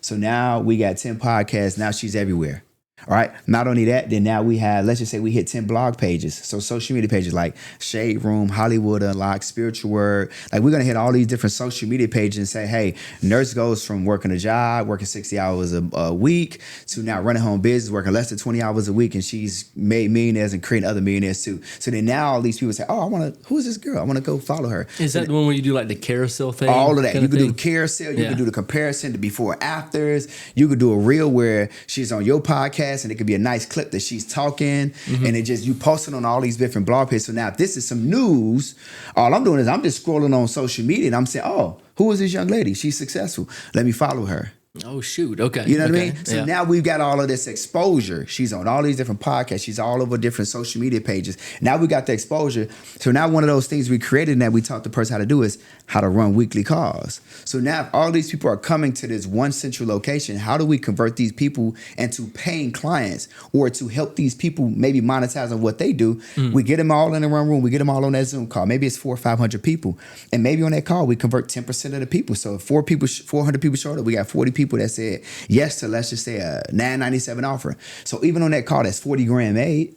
So now we got 10 podcasts. Now she's everywhere. All right. Not only that, then now we have, let's just say we hit 10 blog pages. So social media pages like Shade Room, Hollywood Unlocked, Spiritual Word. Like we're going to hit all these different social media pages and say, hey, nurse goes from working a job, working 60 hours a week, to now running home business, working less than 20 hours a week. And she's made millionaires and creating other millionaires too. So then now all these people say, oh, who is this girl? I want to go follow her. Is that the one where you do like the carousel thing? All of that. You could do the carousel. You could do the comparison, the before and afters. You could do a reel where she's on your podcast, and it could be a nice clip that she's talking, and it just, you post it on all these different blog pages. So now if this is some news, all I'm doing is I'm just scrolling on social media and I'm saying, oh, who is this young lady? She's successful. Let me follow her. Oh, shoot. Okay. You know what I mean? So now we've got all of this exposure. She's on all these different podcasts. She's all over different social media pages. Now we got the exposure. So now one of those things we created and that we taught the person how to do is how to run weekly calls. So now if all these people are coming to this one central location, how do we convert these people into paying clients, or to help these people maybe monetize on what they do? We get them all in the one room. We get them all on that Zoom call. Maybe it's 400 or 500 people. And maybe on that call, we convert 10% of the people. So if 400 people showed up, we got 40 people that said yes to, let's just say, a $997 offer. So even on that call, that's 40 grand made.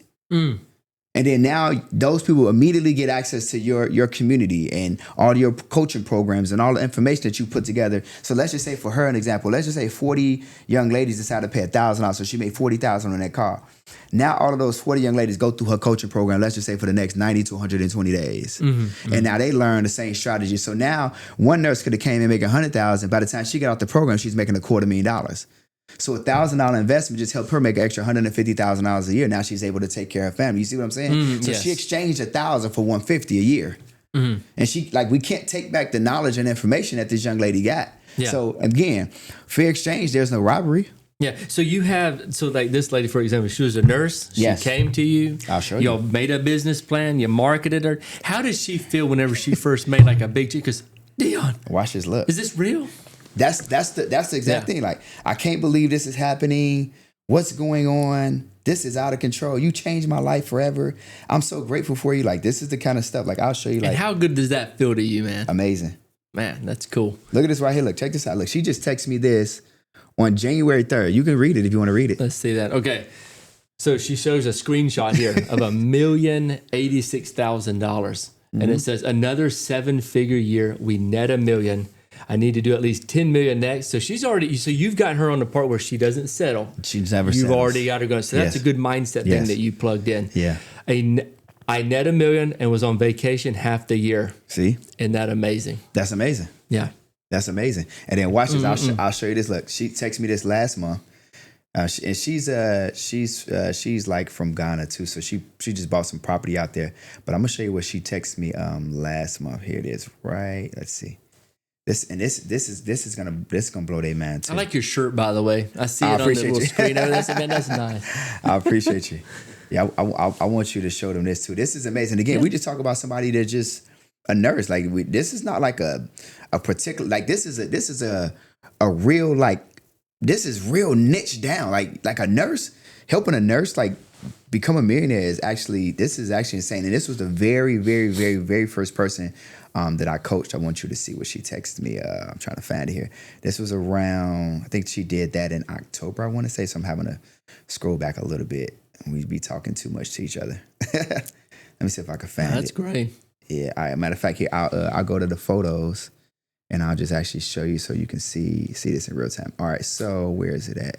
And then now those people immediately get access to your community and all your coaching programs and all the information that you put together. So let's just say, for her, an example, let's just say 40 young ladies decided to pay $1,000. So she made $40,000 on that call. Now all of those 40 young ladies go through her coaching program, let's just say for the next 90 to 120 days. And now they learn the same strategy. So now one nurse could have came in making $100,000. By the time she got out the program, she's making $250,000. So $1,000 investment just helped her make an extra $150,000 a year. Now she's able to take care of her family. You see what I'm saying? So she exchanged $1,000 for $150 a year. And she, like, we can't take back the knowledge and information that this young lady got. So again, fair exchange, there's no robbery. Yeah. So you have, so like this lady, for example, she was a nurse. She came to you. I'll show you. Y'all made a business plan. You marketed her. How did she feel whenever she first made like a big, because Dion, watch this look. Is this real? That's the exact thing. Like, I can't believe this is happening. What's going on? This is out of control. You changed my life forever. I'm so grateful for you. Like, this is the kind of stuff. Like, I'll show you. Like, and how good does that feel to you, man? Amazing. Man, that's cool. Look at this right here. Look, check this out. Look, she just texted me this on January 3rd. You can read it if you want to read it. Let's see that. Okay. So she shows a screenshot here of $1,086,000. And it says, another 7-figure year. We net $1 million. I need to do at least 10 million next. So she's already, so you've gotten her on the part where she doesn't settle. She's never You've settles. already got her going. So that's a good mindset thing that you plugged in. Yeah. I net $1 million and was on vacation half the year. See? Isn't that amazing? That's amazing. Yeah. That's amazing. And then watch this. I'll show you this. Look, she texted me this last month. And she's like from Ghana too. So she just bought some property out there. But I'm gonna show you what she texted me last month. Here it is. Right. Let's see. This is gonna blow their mind too. I like your shirt, by the way. I see it on the little screen over there. Man, that's nice. I appreciate you. Yeah, I want you to show them this too. This is amazing. Again, we just talk about somebody that's just a nurse. Like, this is not like a particular, like, this is a real, like, this is real niche down. Like a nurse, helping a nurse like become a millionaire is actually insane. And this was the very, very, very, very first person that I coached. I want you to see what she texted me. I'm trying to find it here. This was around, I think she did that in October, I want to say. So I'm having to scroll back a little bit. We'd be talking too much to each other. Let me see if I can find it. That's great. Yeah. All right. Matter of fact, here I'll go to the photos, and I'll just actually show you so you can see this in real time. All right. So where is it at?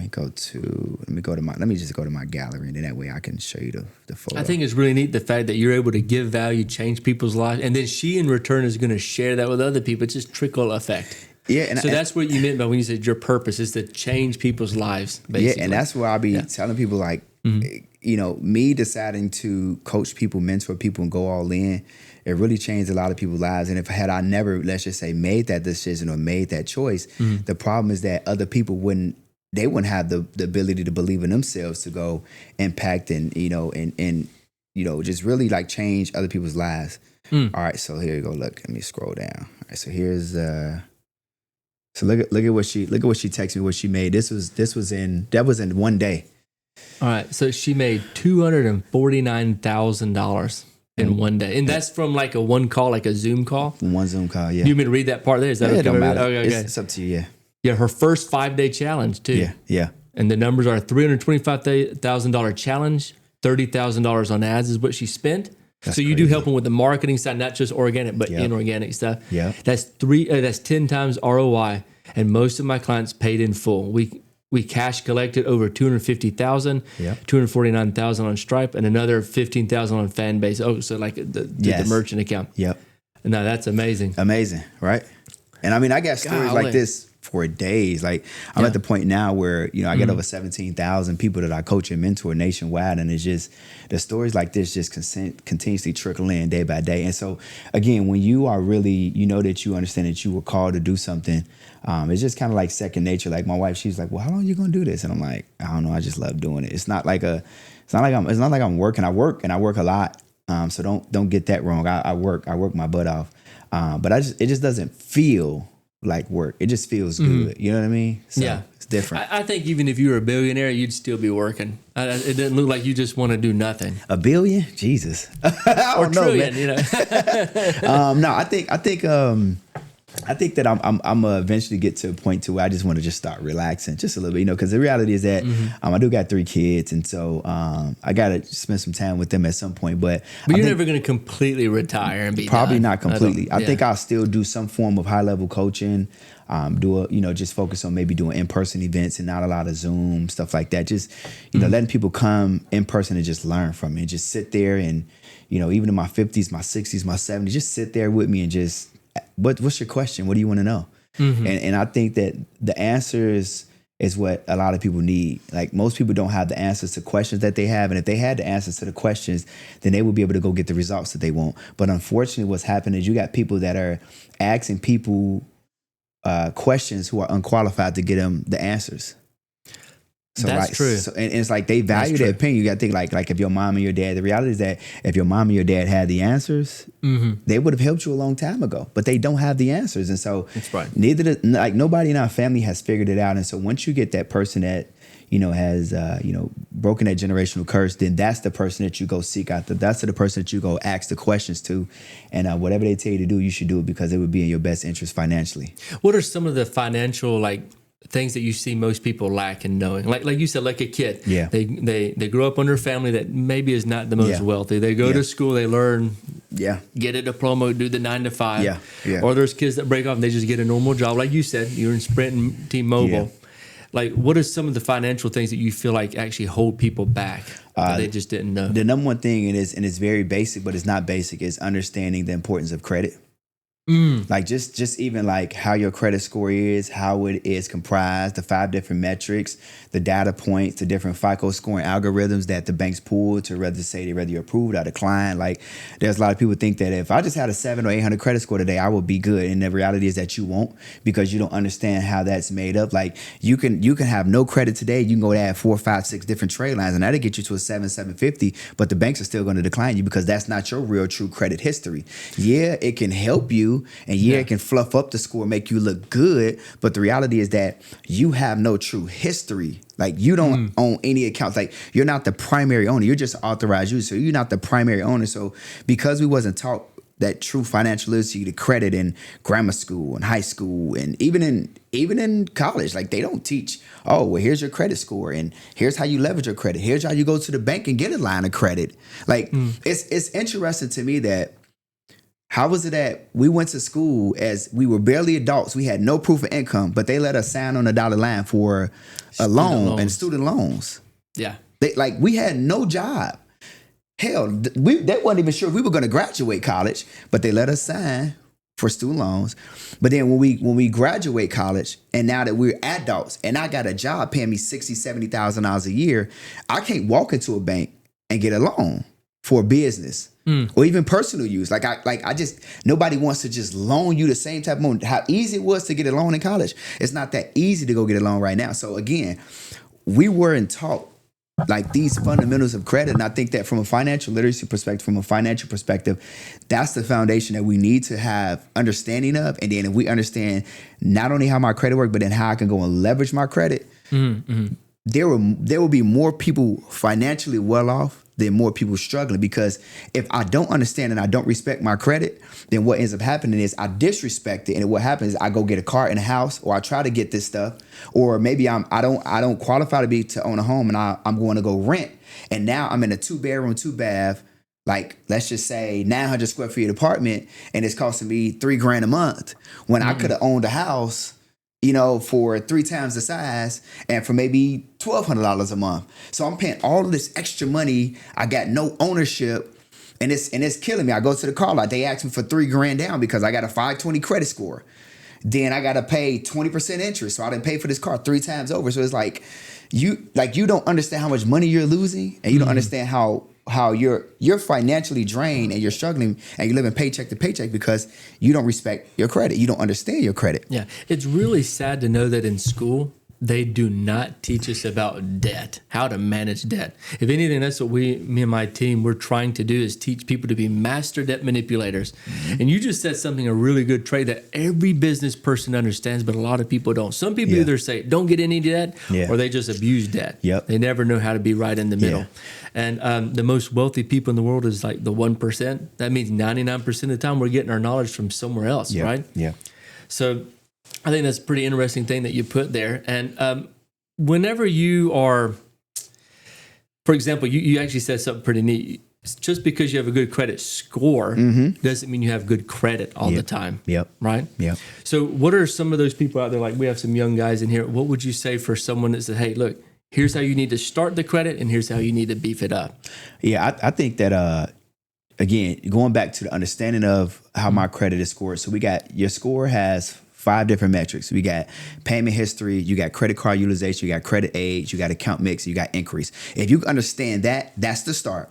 Let me just go to my gallery, and then that way I can show you the photo. I think it's really neat the fact that you're able to give value, change people's lives, and then she in return is going to share that with other people. It's just trickle effect. Yeah, and that's what you meant by when you said your purpose is to change people's lives. Basically. Yeah, and that's where I'll be telling people, like, me deciding to coach people, mentor people, and go all in. It really changed a lot of people's lives. And if I never, let's just say, made that decision or made that choice, the problem is that other people wouldn't have the ability to believe in themselves to go impact and just really like change other people's lives. All right, so here you go. Look, let me scroll down. All right, so here's so look at what she texted me, what she made. That was in one day. All right, so she made $249,000 in one day, and that's from like a one call, like a Zoom call. One Zoom call, yeah. You mean to read that part there? Is that okay? It don't matter. Okay. It's up to you, yeah. Yeah, her first 5-day challenge too. Yeah. And the numbers are $325,000 challenge, $30,000 on ads is what she spent. That's so you crazy. Do help them with the marketing side, not just organic, but inorganic stuff. Yeah, that's 10 times ROI, and most of my clients paid in full. We cash collected over $250,000, $249,000 on Stripe, and another $15,000 on Fanbase. Oh, so like the merchant account. Yep. No, that's amazing. Amazing, right? And I mean, I got stories like this for days. Like I'm at the point now where, I get over 17,000 people that I coach and mentor nationwide. And it's just, the stories like this just continuously trickle in day by day. And so again, when you are really, that you understand that you were called to do something, it's just kind of like second nature. Like my wife, she's like, well, how long are you going to do this? And I'm like, I don't know. I just love doing it. It's not like I'm working. I work and I work a lot. So don't get that wrong. I work my butt off. But it just doesn't feel like work. It just feels good. You know what I mean? So it's different. I think even if you were a billionaire, you'd still be working. It doesn't look like you just want to do nothing. A billion? Jesus. Or trillion, No, I think that I'm gonna eventually get to a point to where I just want to just start relaxing just a little bit, because the reality is that I do got 3 kids, and so I gotta spend some time with them at some point. But you're never gonna completely retire and be probably done. Not completely. I think I'll still do some form of high level coaching. Just focus on maybe doing in-person events and not a lot of Zoom stuff like that. Just letting people come in person and just learn from me and just sit there and even in my 50s, my 60s, my 70s, just sit there with me and just. What's your question? What do you want to know? And I think that the answers is what a lot of people need. Like most people don't have the answers to questions that they have. And if they had the answers to the questions, then they would be able to go get the results that they want. But unfortunately, what's happening is you got people that are asking people questions who are unqualified to get them the answers. So that's true. So, and it's like they value their opinion. You got to think like if your mom and your dad, the reality is that if your mom and your dad had the answers, they would have helped you a long time ago, but they don't have the answers. And so that's right. Nobody in our family has figured it out. And so once you get that person that, has, broken that generational curse, then that's the person that you go seek out. That's the person that you go ask the questions to. And whatever they tell you to do, you should do it because it would be in your best interest financially. What are some of the financial, things that you see most people lack in knowing, like you said, like a kid, they grow up under a family that maybe is not the most wealthy. They go to school, they learn, get a diploma, do the 9 to 5, or there's kids that break off and they just get a normal job, like you said, you're in Sprint and T-Mobile. Like, what are some of the financial things that you feel like actually hold people back that they just didn't know? The number one thing, and it's very basic, but it's not basic, is understanding the importance of credit. Like just even like how your credit score is, how it is comprised, the 5 different metrics, the data points, the different FICO scoring algorithms that the banks pull to whether you're approved or declined. Like there's a lot of people think that if I just had a 700 or 800 credit score today, I would be good. And the reality is that you won't, because you don't understand how that's made up. Like you can have no credit today. You can go to add 4, 5, 6 different trade lines and that'll get you to a 750, but the banks are still going to decline you because that's not your real true credit history. Yeah, it can help you. And it can fluff up the score, make you look good. But the reality is that you have no true history. Like you don't own any accounts. Like you're not the primary owner. You're just authorized user. So you're not the primary owner. So because we wasn't taught that true financial literacy, the credit in grammar school and high school and even in college. Like they don't teach, oh, well, here's your credit score and here's how you leverage your credit. Here's how you go to the bank and get a line of credit. Like it's interesting to me that how was it that we went to school as we were barely adults, we had no proof of income, but they let us sign on a dotted line for a loan and student loans. Yeah. We had no job. Hell, they weren't even sure we were going to graduate college, but they let us sign for student loans. But then when we graduate college, and now that we're adults, and I got a job paying me $60,000, $70,000 a year, I can't walk into a bank and get a loan for a business or even personal use. Nobody wants to just loan you the same type of money. How easy it was to get a loan in college, it's not that easy to go get a loan right now. So again, we weren't taught like these fundamentals of credit. And I think that from a financial literacy perspective, from a financial perspective, that's the foundation that we need to have understanding of. And then if we understand not only how my credit works, but then how I can go and leverage my credit, there will be more people financially well off than more people struggling. Because if I don't understand and I don't respect my credit, then what ends up happening is I disrespect it. And what happens is I go get a car and a house, or I try to get this stuff, or maybe I don't qualify to own a home, and I'm going to go rent. And now I'm in a 2-bedroom, 2-bath, like let's just say 900 square feet apartment, and it's costing me $3,000 a month when I could have owned a house, for 3 times the size and for maybe $1,200 a month. So I'm paying all of this extra money. I got no ownership, and it's killing me. I go to the car lot. They ask me for $3,000 down because I got a 520 credit score. Then I got to pay 20% interest. So I didn't pay for this car 3 times over. So it's like you don't understand how much money you're losing, and you don't understand how you're financially drained and you're struggling and you're living paycheck to paycheck because you don't respect your credit. You don't understand your credit. Yeah. It's really sad to know that in school, they do not teach us about debt, how to manage debt. If anything, that's what me and my team, we're trying to do is teach people to be master debt manipulators. And you just said something, a really good trait that every business person understands, but a lot of people don't. Some people either say, don't get any debt, or they just abuse debt. Yep. They never know how to be right in the middle. And the most wealthy people in the world is like the 1%. That means 99% of the time we're getting our knowledge from somewhere else, right? Yeah. So I think that's a pretty interesting thing that you put there. And whenever you are, for example, you actually said something pretty neat. Just because you have a good credit score doesn't mean you have good credit all the time. Right? So what are some of those people out there? Like we have some young guys in here. What would you say for someone that said, hey, look, here's how you need to start the credit and here's how you need to beef it up? Yeah, I think that, again, going back to the understanding of how my credit is scored. So your score has 5 different metrics. We got payment history, you got credit card utilization, you got credit age, you got account mix, you got increase. If you understand that, that's the start.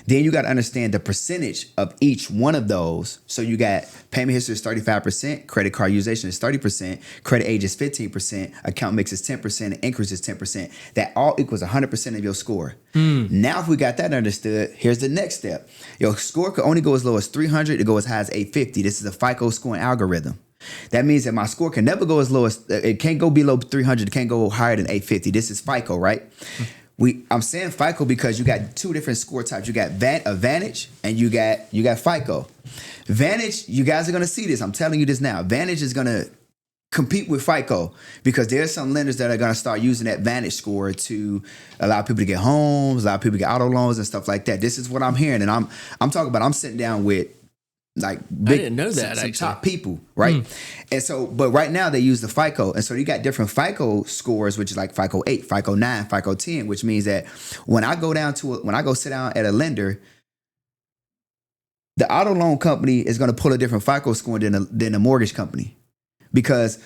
Then you got to understand the percentage of each one of those. So you got payment history is 35%, credit card utilization is 30%, credit age is 15%, account mix is 10%, and increase is 10%. That all equals 100% of your score. Now, if we got that understood, here's the next step. Your score could only go as low as 300 to go as high as 850. This is a FICO scoring algorithm. That means that my score can never go as low as, it can't go below 300, it can't go higher than 850. This is FICO, right? I'm saying FICO because you got 2 different score types. You got Vantage and you got FICO. Vantage, you guys are going to see this. I'm telling you this now. Vantage is going to compete with FICO because there's some lenders that are going to start using that Vantage score to allow people to get homes, allow people to get auto loans and stuff like that. This is what I'm hearing. And I'm talking about, I'm sitting down with like big, I didn't know that, some top people, right? And so, but right now they use the FICO. And so you got different FICO scores, which is like FICO 8, FICO 9, FICO 10, which means that when I go sit down at a lender, the auto loan company is going to pull a different FICO score than a mortgage company. Because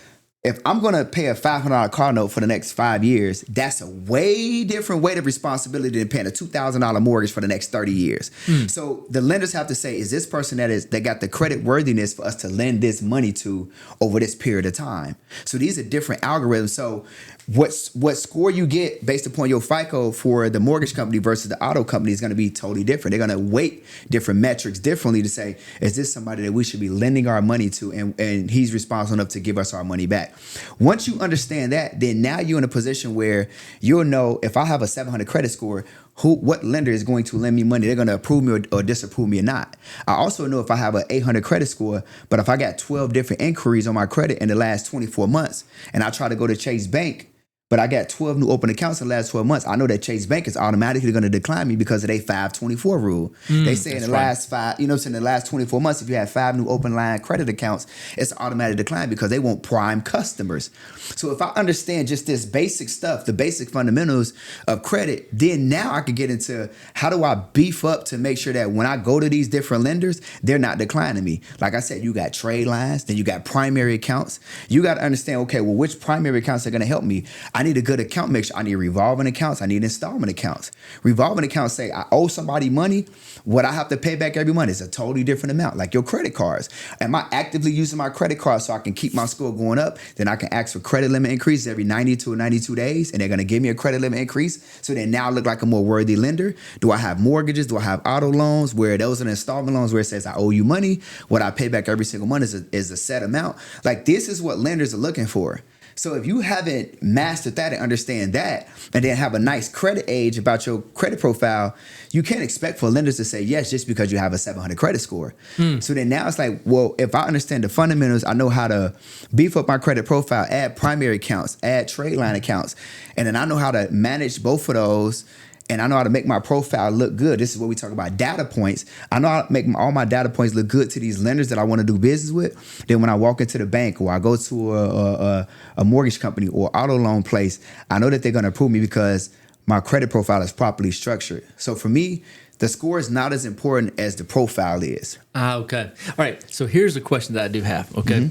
if I'm going to pay a $500 car note for the next 5 years, that's a way different weight of responsibility than paying a $2,000 mortgage for the next 30 years. So the lenders have to say, is this person that got the credit worthiness for us to lend this money to over this period of time? So these are different algorithms. So what score you get based upon your FICO for the mortgage company versus the auto company is going to be totally different. They're going to weight different metrics differently to say, is this somebody that we should be lending our money to and he's responsible enough to give us our money back? that. Once you understand that, then now you're in a position where you'll know if I have a 700 credit score, what lender is going to lend me money. They're going to approve me or disapprove me or not. I also know if I have an 800 credit score, but if I got 12 different inquiries on my credit in the last 24 months and I try to go to Chase Bank, but I got 12 new open accounts in the last 12 months, I know that Chase Bank is automatically going to decline me because of their 524 rule. They say in the last in the last 24 months, if you have 5 new open line credit accounts, it's an automatic decline because they want prime customers. So if I understand just this basic stuff, the basic fundamentals of credit, then now I can get into how do I beef up to make sure that when I go to these different lenders, they're not declining me. Like I said, you got trade lines, then you got primary accounts. You got to understand, okay, well, which primary accounts are going to help me? I need a good account mixture. I need revolving accounts. I need installment accounts. Revolving accounts say I owe somebody money. What I have to pay back every month is a totally different amount, like your credit cards. Am I actively using my credit card so I can keep my score going up? Then I can ask for credit limit increases every 90 to 92 days, and they're going to give me a credit limit increase. So then now I look like a more worthy lender. Do I have mortgages? Do I have auto loans where those are installment loans where it says I owe you money? What I pay back every single month is a set amount. Like this is what lenders are looking for. So if you haven't mastered that and understand that, and then have a nice credit age about your credit profile, you can't expect for lenders to say yes just because you have a 700 credit score. So then now it's like, well, if I understand the fundamentals, I know how to beef up my credit profile, add primary accounts, add trade line accounts, and then I know how to manage both of those. And I know how to make my profile look good. This is what we talk about data points. I know how to make all my data points look good to these lenders that I want to do business with. Then when I walk into the bank or I go to a mortgage company or auto loan place, I know that they're going to approve me because my credit profile is properly structured. So for me, the score is not as important as the profile is. Okay. All right. So here's a question that I do have. Okay.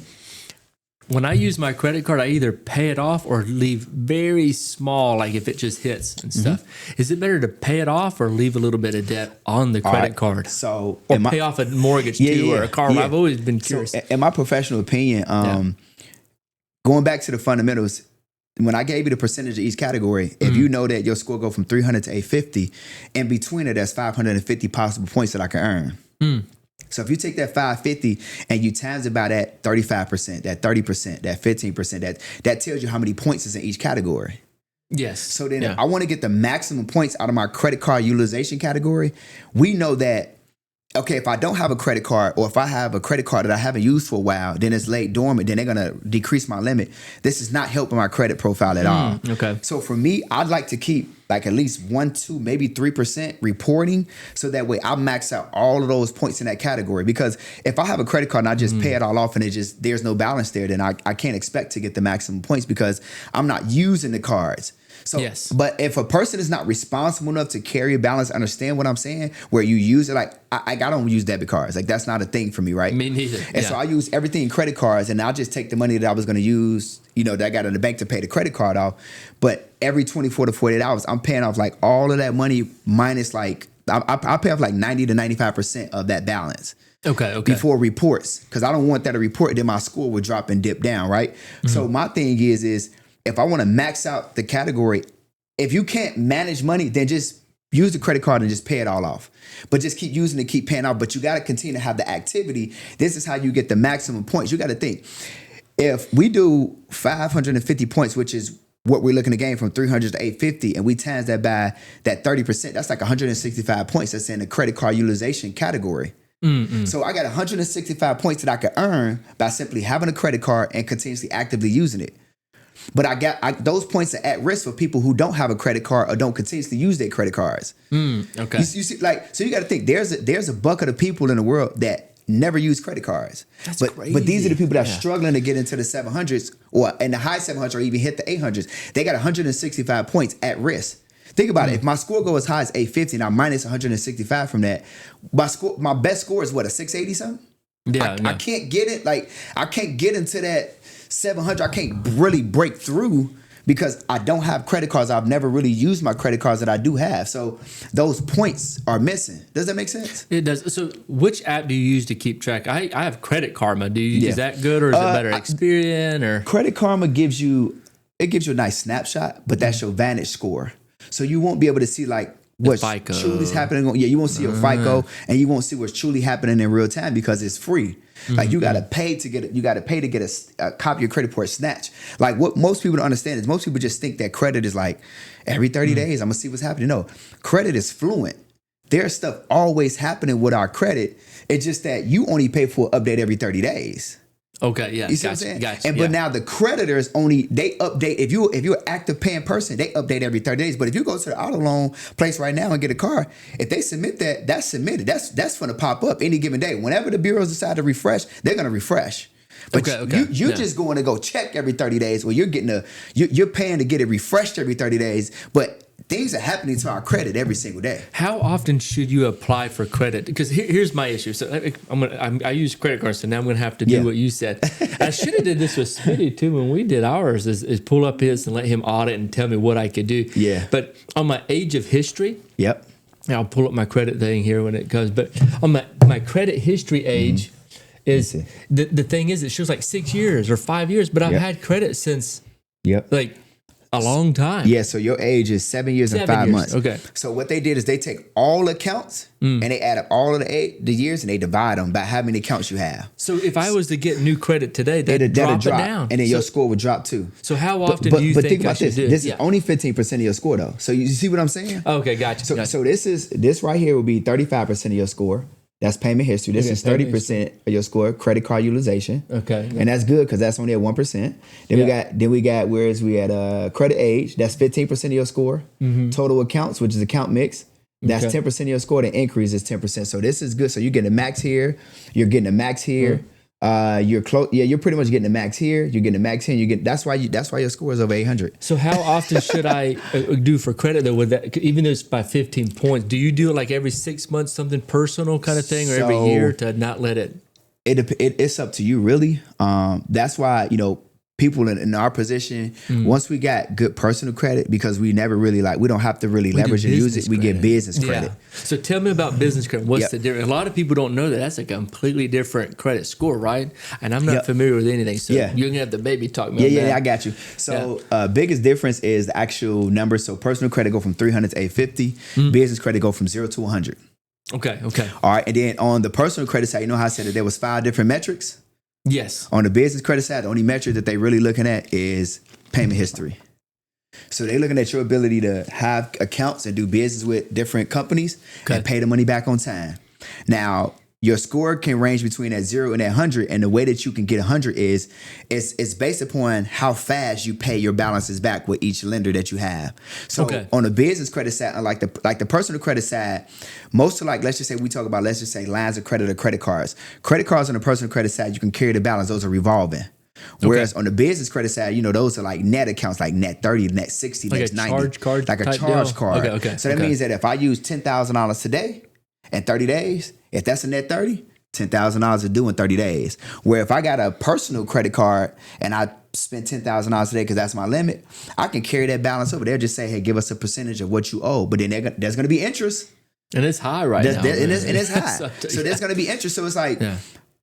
When I use my credit card, I either pay it off or leave very small, like if it just hits and stuff. Is it better to pay it off or leave a little bit of debt on the credit card? So, or pay off a mortgage too, or a car? I've always been curious. So in my professional opinion, going back to the fundamentals, when I gave you the percentage of each category, if you know that your score go from 300 to 850, in between it, there's 550 possible points that I can earn. So if you take that 550 and you times it by that 35%, that 30%, that 15%, that tells you how many points is in each category. Yes. So then if I want to get the maximum points out of my credit card utilization category, we know that, okay, if I don't have a credit card or if I have a credit card that I haven't used for a while, then it's laid dormant, then they're going to decrease my limit. This is not helping my credit profile at all. Okay. So for me, I'd like to keep like at least 1, 2, maybe 3% reporting so that way I max out all of those points in that category. Because if I have a credit card and I just pay it all off and there's no balance there, then I can't expect to get the maximum points because I'm not using the cards. So, but if a person is not responsible enough to carry a balance, understand what I'm saying, where you use it, like I don't use debit cards. Like that's not a thing for me, right? Me neither. And so I use everything in credit cards, and I'll just take the money that I was going to use, that I got in the bank to pay the credit card off. But every 24 to 48 hours, I'm paying off like all of that money minus like, I pay off like 90 to 95% of that balance. Okay. Before reports, because I don't want that to report, then my score would drop and dip down, right? So my thing is if I want to max out the category, if you can't manage money, then just use the credit card and just pay it all off. But just keep using it, keep paying off. But you got to continue to have the activity. This is how you get the maximum points. You got to think, if we do 550 points, which is what we're looking to gain from 300 to 850, and we times that by that 30%, that's like 165 points. That's in the credit card utilization category. So I got 165 points that I could earn by simply having a credit card and continuously actively using it. But those points are at risk for people who don't have a credit card or don't continuously use their credit cards. Okay. You see, so you got to think there's a bucket of people in the world that never use credit cards. That's crazy. But these are the people that are struggling to get into the 700s or in the high 700s or even hit the 800s. They got 165 points at risk. Think about it. If my score goes as high as 850 and I minus 165 from that, my best score is what, a 680 something? I can't get it. Like I can't get into that 700. I can't really break through because I don't have credit cards. I've never really used my credit cards that I do have. So those points are missing. Does that make sense? It does. So which app do you use to keep track? I have Credit Karma. Is that good or is it better Experian? Or Credit Karma gives you a nice snapshot, but that's your Vantage score. So you won't be able to see like what's truly happening. Yeah, you won't see your FICO, and you won't see what's truly happening in real time because it's free. Like you gotta pay to get it. You gotta pay to get a copy of your credit report snatched. Like what most people don't understand is most people just think that credit is like every 30 days I'm gonna see what's happening. No, credit is fluent. There's stuff always happening with our credit. It's just that you only pay for an update every 30 days. Okay, yeah, you see what I'm saying? But now the creditors they update. If you're an active paying person, they update every 30 days. But if you go to the auto loan place right now and get a car, if they submit that, that's submitted. That's going to pop up any given day. Whenever the bureaus decide to refresh, they're going to refresh. But you're just going to go check every 30 days, or you're paying to get it refreshed every 30 days. But things are happening to our credit every single day. How often should you apply for credit? Because here's my issue. So I use credit cards, so now I'm going to have to do what you said. I should have did this with Smitty too when we did ours. Is pull up his and let him audit and tell me what I could do. Yeah. But on my age of history. Yep. I'll pull up my credit thing here when it comes. But on my credit history age is the thing is it shows like 6 years or 5 years, but I've had credit since like a long time. Yeah, so your age is 7 years and 5 months. Okay. So what they did is they take all accounts and they add up all of the years and they divide them by how many accounts you have. So if I was to get new credit today, that'd drop it down. And then your score would drop too. So how often do you think I should do it? This is only 15% of your score though. So you see what I'm saying? Okay, gotcha. So this right here will be 35% of your score. That's payment history. This is 30% of your score, credit card utilization. Okay. And that's good because that's only at 1%. Then we got whereas we at credit age, that's 15% of your score. Total accounts, which is account mix, that's 10% of your score. The increase is 10%. So this is good. So you're getting a max here, you're getting a max here. You're close. Yeah, you're pretty much getting the max here. You're getting the max here. That's why your score is over 800. So how often should I do for credit though? With that, even though it's by 15 points, do you do it like every 6 months, something personal kind of thing, or every year to not let it? It's up to you really. That's why people in our position, once we got good personal credit, because we never really we don't have to really leverage and use it. We get business credit. So tell me about business credit. What's the difference? A lot of people don't know that that's a completely different credit score, right? And I'm not familiar with anything. So you're going to have the baby talk me on that. Yeah, I got you. So biggest difference is the actual number. So personal credit go from 300 to 850. Business credit go from 0 to 100. Okay. All right. And then on the personal credit side, you know how I said that there was 5 different metrics? Yes. On the business credit side, the only metric that they really looking at is payment history. So they're looking at your ability to have accounts and do business with different companies and pay the money back on time. Now, your score can range between that 0 and that 100, and the way that you can get 100 is it's based upon how fast you pay your balances back with each lender that you have. So on the business credit side, like the personal credit side, most of let's just say lines of credit or credit cards. Credit cards on the personal credit side, you can carry the balance; those are revolving. Whereas on the business credit side, those are like net accounts, like net 30, net 60, net 90, charge card, like a charge card. Okay. So that means that if I use $10,000 today in 30 days. If that's a net 30, $10,000 is due in 30 days. Where if I got a personal credit card and I spend $10,000 today because that's my limit, I can carry that balance over. They'll just say, hey, give us a percentage of what you owe. But then there's going to be interest. And it's high now. And it's high. So there's going to be interest. So it's like,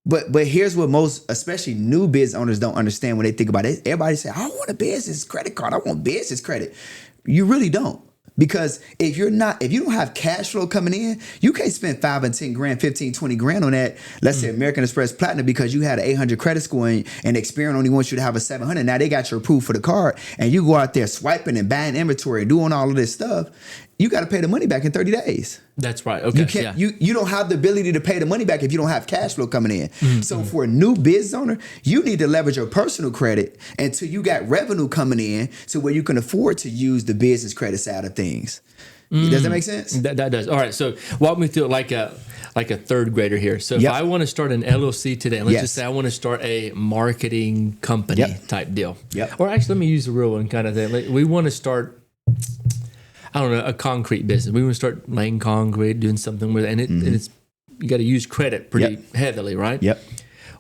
but here's what most, especially new business owners don't understand when they think about it. Everybody say, I want a business credit card. I want business credit. You really don't. Because if you don't have cash flow coming in, you can't spend 5 and 10 grand, 15, 20 grand on that. Let's say American Express Platinum because you had an 800 credit score and Experian only wants you to have a 700. Now they got your approved for the card and you go out there swiping and buying inventory and doing all of this stuff. You got to pay the money back in 30 days. That's right. Okay. You can't. You don't have the ability to pay the money back if you don't have cash flow coming in. So for a new business owner, you need to leverage your personal credit until you got revenue coming in to where you can afford to use the business credit side of things. Does that make sense? That does. All right. So walk me through it like a third grader here. So if I want to start an LLC today, let's just say I want to start a marketing company type deal. Or actually, let me use the real one kind of thing. We want to start, I don't know, a concrete business. We want to start laying concrete, doing something with it. And it's you got to use credit pretty heavily, right?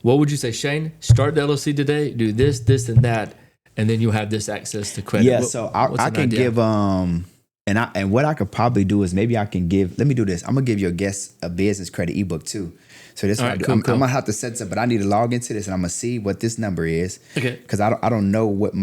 What would you say, Shane? Start the LLC today, do this, this, and that, and then you'll have this access to credit. Yeah, so I can give and what I could probably do is maybe I can give. Let me do this. I'm gonna give you a business credit ebook too. So this I'm gonna have to set this up, but I need to log into this and I'm gonna see what this number is. Okay. Because I don't know what I'm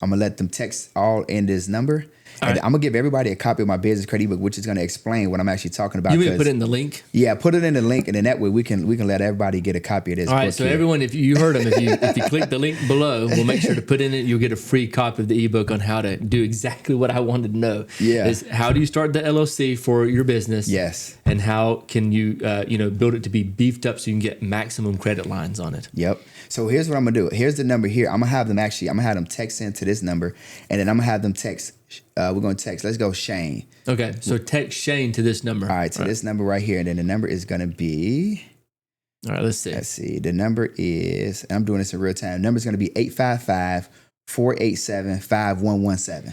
gonna let them text all in this number. And I'm gonna give everybody a copy of my business credit ebook, which is gonna explain what I'm actually talking about. You mean put it in the link? Yeah, put it in the link, and then that way we can let everybody get a copy of this. All right, so here. everyone, if you heard them, if you click the link below, we'll make sure to put in it. You'll get a free copy of the ebook on how to do exactly what I wanted to know. Yeah, is how do you start the LLC for your business? Yes, and how can you build it to be beefed up so you can get maximum credit lines on it. Yep. So here's what I'm gonna do. Here's the number here. I'm gonna have them text into this number, and then I'm gonna have them text. We're gonna text. Let's go, Shane. Okay. So text Shane to this number. All right. To this number right here, and then the number is gonna be. All right. Let's see. Let's see. The number is. I'm doing this in real time. The number is gonna be 855-487-5117.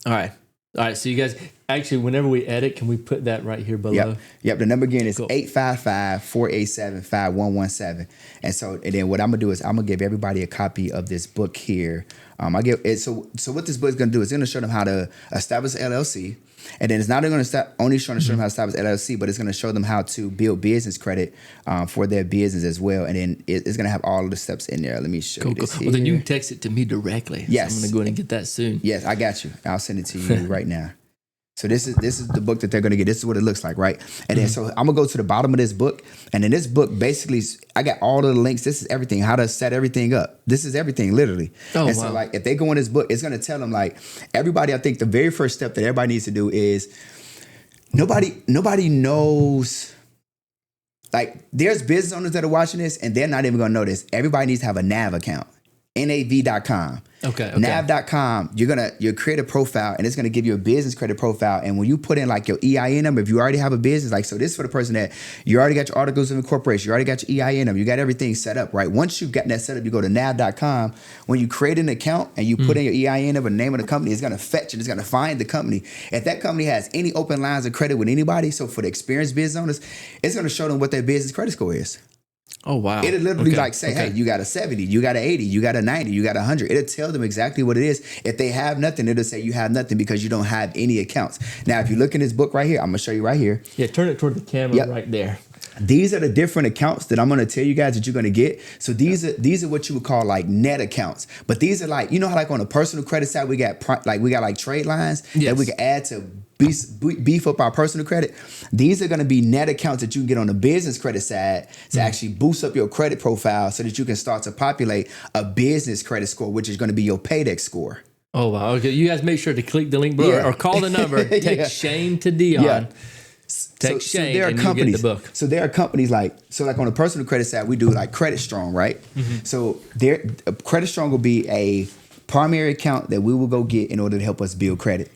All right. All right. So you guys, actually, whenever we edit, can we put that right here below? Yep. The number again is 855-487-5117. And then what I'm gonna do is I'm gonna give everybody a copy of this book here. I give it. So what this book is gonna do is it's gonna show them how to establish an LLC, and then it's not only trying to show them how to establish LLC, but it's gonna show them how to build business credit for their business as well. And then it's gonna have all of the steps in there. Let me show you this here. Well, then you can text it to me directly. Yes. So I'm gonna go ahead and get that soon. Yes, I got you. I'll send it to you right now. So this is the book that they're going to get. This is what it looks like, right? And then so I'm going to go to the bottom of this book. And in this book, basically, I got all of the links. This is everything, how to set everything up. This is everything, literally. Oh, and so, like, if they go in this book, it's going to tell them, like, everybody, I think the very first step that everybody needs to do is nobody knows. Like, there's business owners that are watching this, and they're not even going to know this. Everybody needs to have a NAV account. NAV.com. Okay. NAV.com, you'll create a profile, and it's gonna give you a business credit profile. And when you put in like your EIN number, if you already have a business, like, so this is for the person that you already got your articles of incorporation, you already got your EIN number, you got everything set up, right? Once you've gotten that set up, you go to NAV.com. When you create an account and you put in your EIN number, the name of the company, it's gonna fetch and it's gonna find the company. If that company has any open lines of credit with anybody, so for the experienced business owners, it's gonna show them what their business credit score is. Oh, wow. It'll literally say, hey, you got a 70, you got an 80, you got a 90, you got 100. It'll tell them exactly what it is. If they have nothing, it'll say you have nothing because you don't have any accounts. Now, if you look in this book right here, I'm going to show you right here. Yeah, turn it toward the camera right there. These are the different accounts that I'm going to tell you guys that you're going to get. So these are what you would call like net accounts. But these are like, you know how like on the personal credit side, we got like trade lines that we can add to beef up our personal credit. These are going to be net accounts that you can get on the business credit side to actually boost up your credit profile so that you can start to populate a business credit score, which is going to be your paydex score. Oh, wow. Okay. You guys make sure to click the link below or call the number. Text Shane to Dion. Yeah. Text Shane and you get the book. So there are companies like on the personal credit side, we do like Credit Strong, right? Mm-hmm. So Credit Strong will be a primary account that we will go get in order to help us build credit.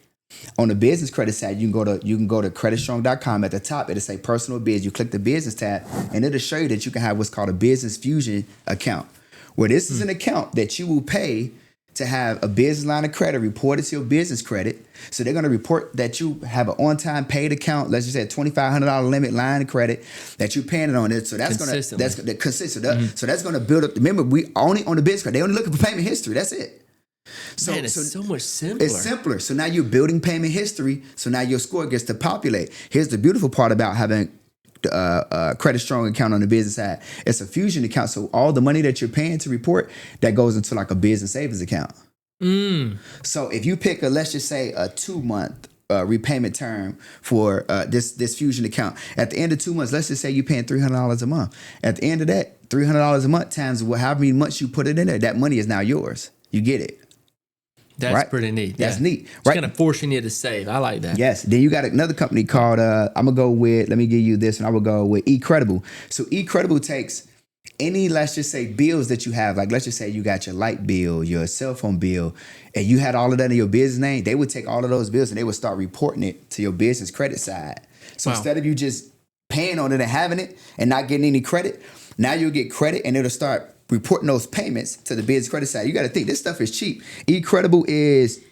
On the business credit side, you can go to creditstrong.com. At the top, it'll say personal biz. You click the business tab, and it'll show you that you can have what's called a business fusion account, where this is an account that you will pay to have a business line of credit reported to your business credit. So they're going to report that you have an on-time paid account. Let's just say a $2,500 limit line of credit that you're paying it on it. So that's consistent. So that's going to build up. Remember, we only on the business credit. They only looking for payment history. That's it. So, man, it's so much simpler. It's simpler. So now you're building payment history. So now your score gets to populate. Here's the beautiful part about having Credit Strong account on the business side. It's a fusion account. So all the money that you're paying to report, that goes into like a business savings account. So if you pick let's just say a 2-month repayment term for this fusion account, at the end of 2 months, let's just say you're paying $300 a month. At the end of that, $300 a month times however many months you put it in there, that money is now yours. You get it. That's pretty neat. That's neat. It's kind of forcing you to save. I like that. Yes. Then you got another company called, I'm going to go with, let me give you this, and I will go with eCredible. So eCredible takes any, let's just say, bills that you have. Like, let's just say you got your light bill, your cell phone bill, and you had all of that in your business name. They would take all of those bills and they would start reporting it to your business credit side. So instead of you just paying on it and having it and not getting any credit, now you'll get credit and it'll start reporting those payments to the business credit side. You got to think this stuff is cheap. eCredible is,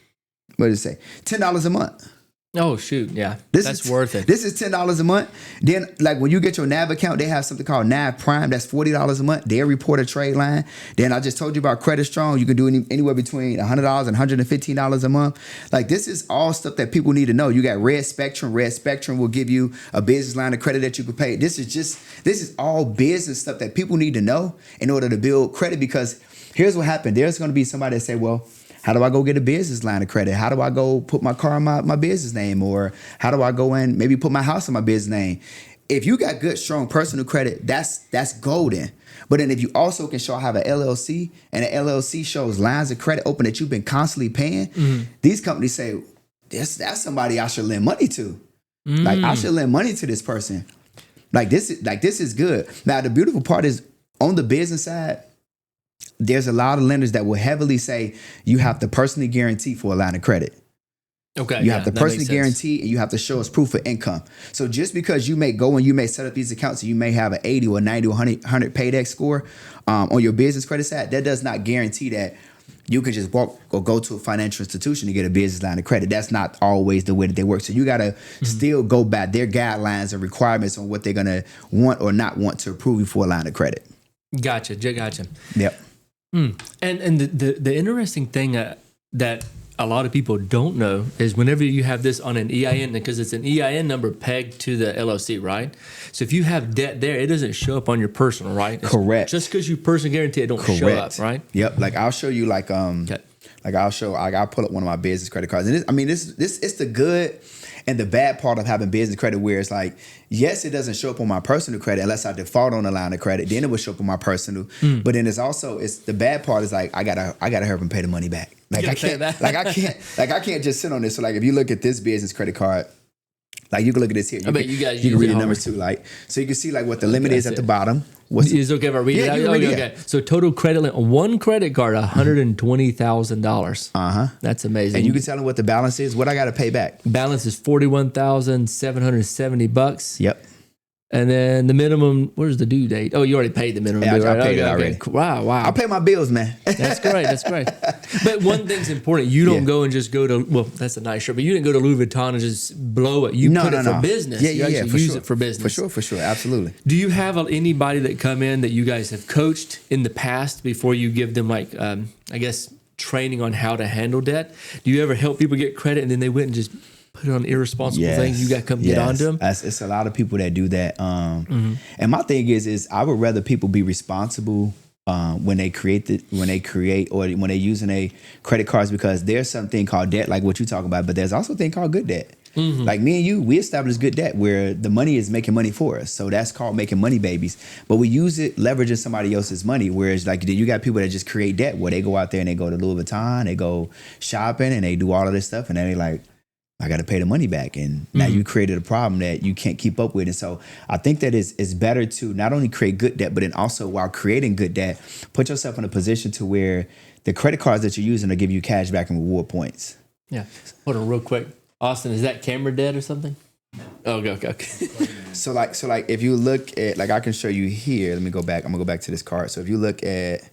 what did it say? $10 a month. Oh, shoot. Yeah. That's worth it. This is $10 a month. Then, like, when you get your NAV account, they have something called NAV Prime. That's $40 a month. They report a trade line. Then I just told you about Credit Strong. You can do anywhere between $100 and $115 a month. Like, this is all stuff that people need to know. You got Red Spectrum. Red Spectrum will give you a business line of credit that you can pay. This is all business stuff that people need to know in order to build credit, because here's what happened. There's going to be somebody that say, well, How do I go get a business line of credit? How do I go put my car in my business name? Or how do I go in maybe put my house in my business name? If you got good, strong personal credit, that's golden. But then if you also can show I have an LLC and an LLC shows lines of credit open that you've been constantly paying, these companies say, that's somebody I should lend money to. Like I should lend money to this person. Like this is good. Now the beautiful part is on the business side, there's a lot of lenders that will heavily say you have to personally guarantee for a line of credit. Okay. You have to personally guarantee and you have to show us proof of income. So just because you may go and you may set up these accounts and you may have an 80 or 90 or 100 paydex score on your business credit side, that does not guarantee that you can just walk or go to a financial institution to get a business line of credit. That's not always the way that they work. So you got to still go by their guidelines and requirements on what they're going to want or not want to approve you for a line of credit. Gotcha. Yep. And the interesting thing that a lot of people don't know is whenever you have this on an EIN, because it's an EIN number pegged to the LLC, right? So if you have debt there, it doesn't show up on your personal, right? Correct. Just because you personally guarantee it, don't show up, right? Yep. Like I'll show you like I'll pull up one of my business credit cards. And this it's the good and the bad part of having business credit where it's like, yes, it doesn't show up on my personal credit unless I default on a line of credit. Then it will show up on my personal. But then it's the bad part is like I gotta hurry up and pay the money back. Like I can't just sit on this. So like if you look at this business credit card, like you can look at this here. You can read the numbers too. Like so you can see like what the limit is at the bottom. Is it okay if I read it out? Okay. So total credit limit on one credit card, $120,000. That's amazing. And you can tell them what the balance is. What I got to pay back? Balance is $41,770. Yep. And then the minimum, where's the due date? Oh, you already paid the minimum due, right? I paid it already. Wow. I pay my bills, man. That's great. But one thing's important. You don't go and just go to, well, that's a nice shirt, but you didn't go to Louis Vuitton and just blow it. You put it for business. You actually use it for business. For sure. Absolutely. Do you have anybody that come in that you guys have coached in the past before you give them like, I guess, training on how to handle debt? Do you ever help people get credit and then they went and just put it on irresponsible things? You got to come get onto them. It's a lot of people that do that. And my thing is I would rather people be responsible when they create or when they're using a credit cards, because there's something called debt, like what you talk about, but there's also a thing called good debt. Like me and you, we established good debt where the money is making money for us. So that's called making money babies. But we use it leveraging somebody else's money. Whereas like you got people that just create debt where they go out there and they go to Louis Vuitton, they go shopping and they do all of this stuff. And then they like, I got to pay the money back. And now you created a problem that you can't keep up with. And so I think that it's better to not only create good debt, but then also while creating good debt, put yourself in a position to where the credit cards that you're using will give you cash back and reward points. Yeah. Hold on real quick. Austin, is that camera dead or something? Oh, okay. So like if you look at, like I can show you here, let me go back. I'm gonna go back to this card. So if you look at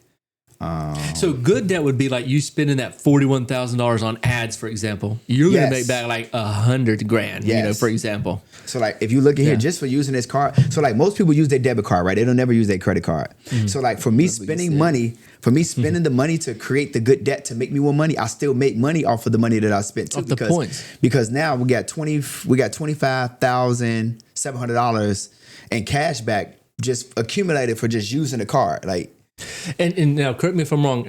so good debt would be like you spending that $41,000 on ads, for example. You're gonna make back like $100,000, you know, for example. So like if you look at here, just for using this card, so like most people use their debit card, right? They don't never use their credit card. So like for me spending money, the money to create the good debt to make me more money, I still make money off of the money that I spent too. Off the points. Because now we got $25,700 in cash back just accumulated for just using the card. Like, and now correct me if I'm wrong.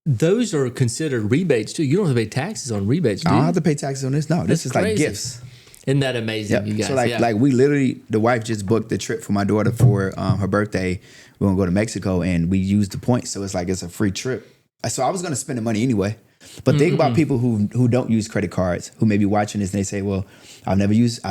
Those are considered rebates too. You don't have to pay taxes on rebates, do you? I don't have to pay taxes on this. No, this is crazy. Like gifts. Isn't that amazing, you guys? So like we literally, the wife just booked the trip for my daughter for her birthday. We're gonna go to Mexico and we used the points. So it's like it's a free trip. So I was gonna spend the money anyway. But think about people who don't use credit cards, who may be watching this and they say, well, I've never used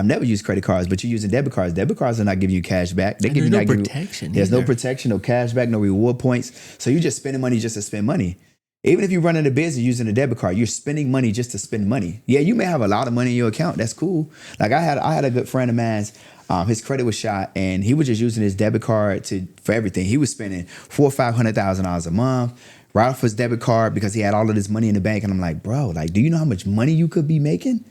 credit cards, but you're using debit cards. Debit cards are not giving you cash back. They give you no protection. There's no protection, no cash back, no reward points. So you're just spending money just to spend money. Even if you're running a business using a debit card, you're spending money just to spend money. Yeah, you may have a lot of money in your account. That's cool. Like I had a good friend of mine. His credit was shot, and he was just using his debit card for everything. He was spending $400,000 or $500,000 a month right off his debit card because he had all of this money in the bank. And I'm like, bro, like, do you know how much money you could be making?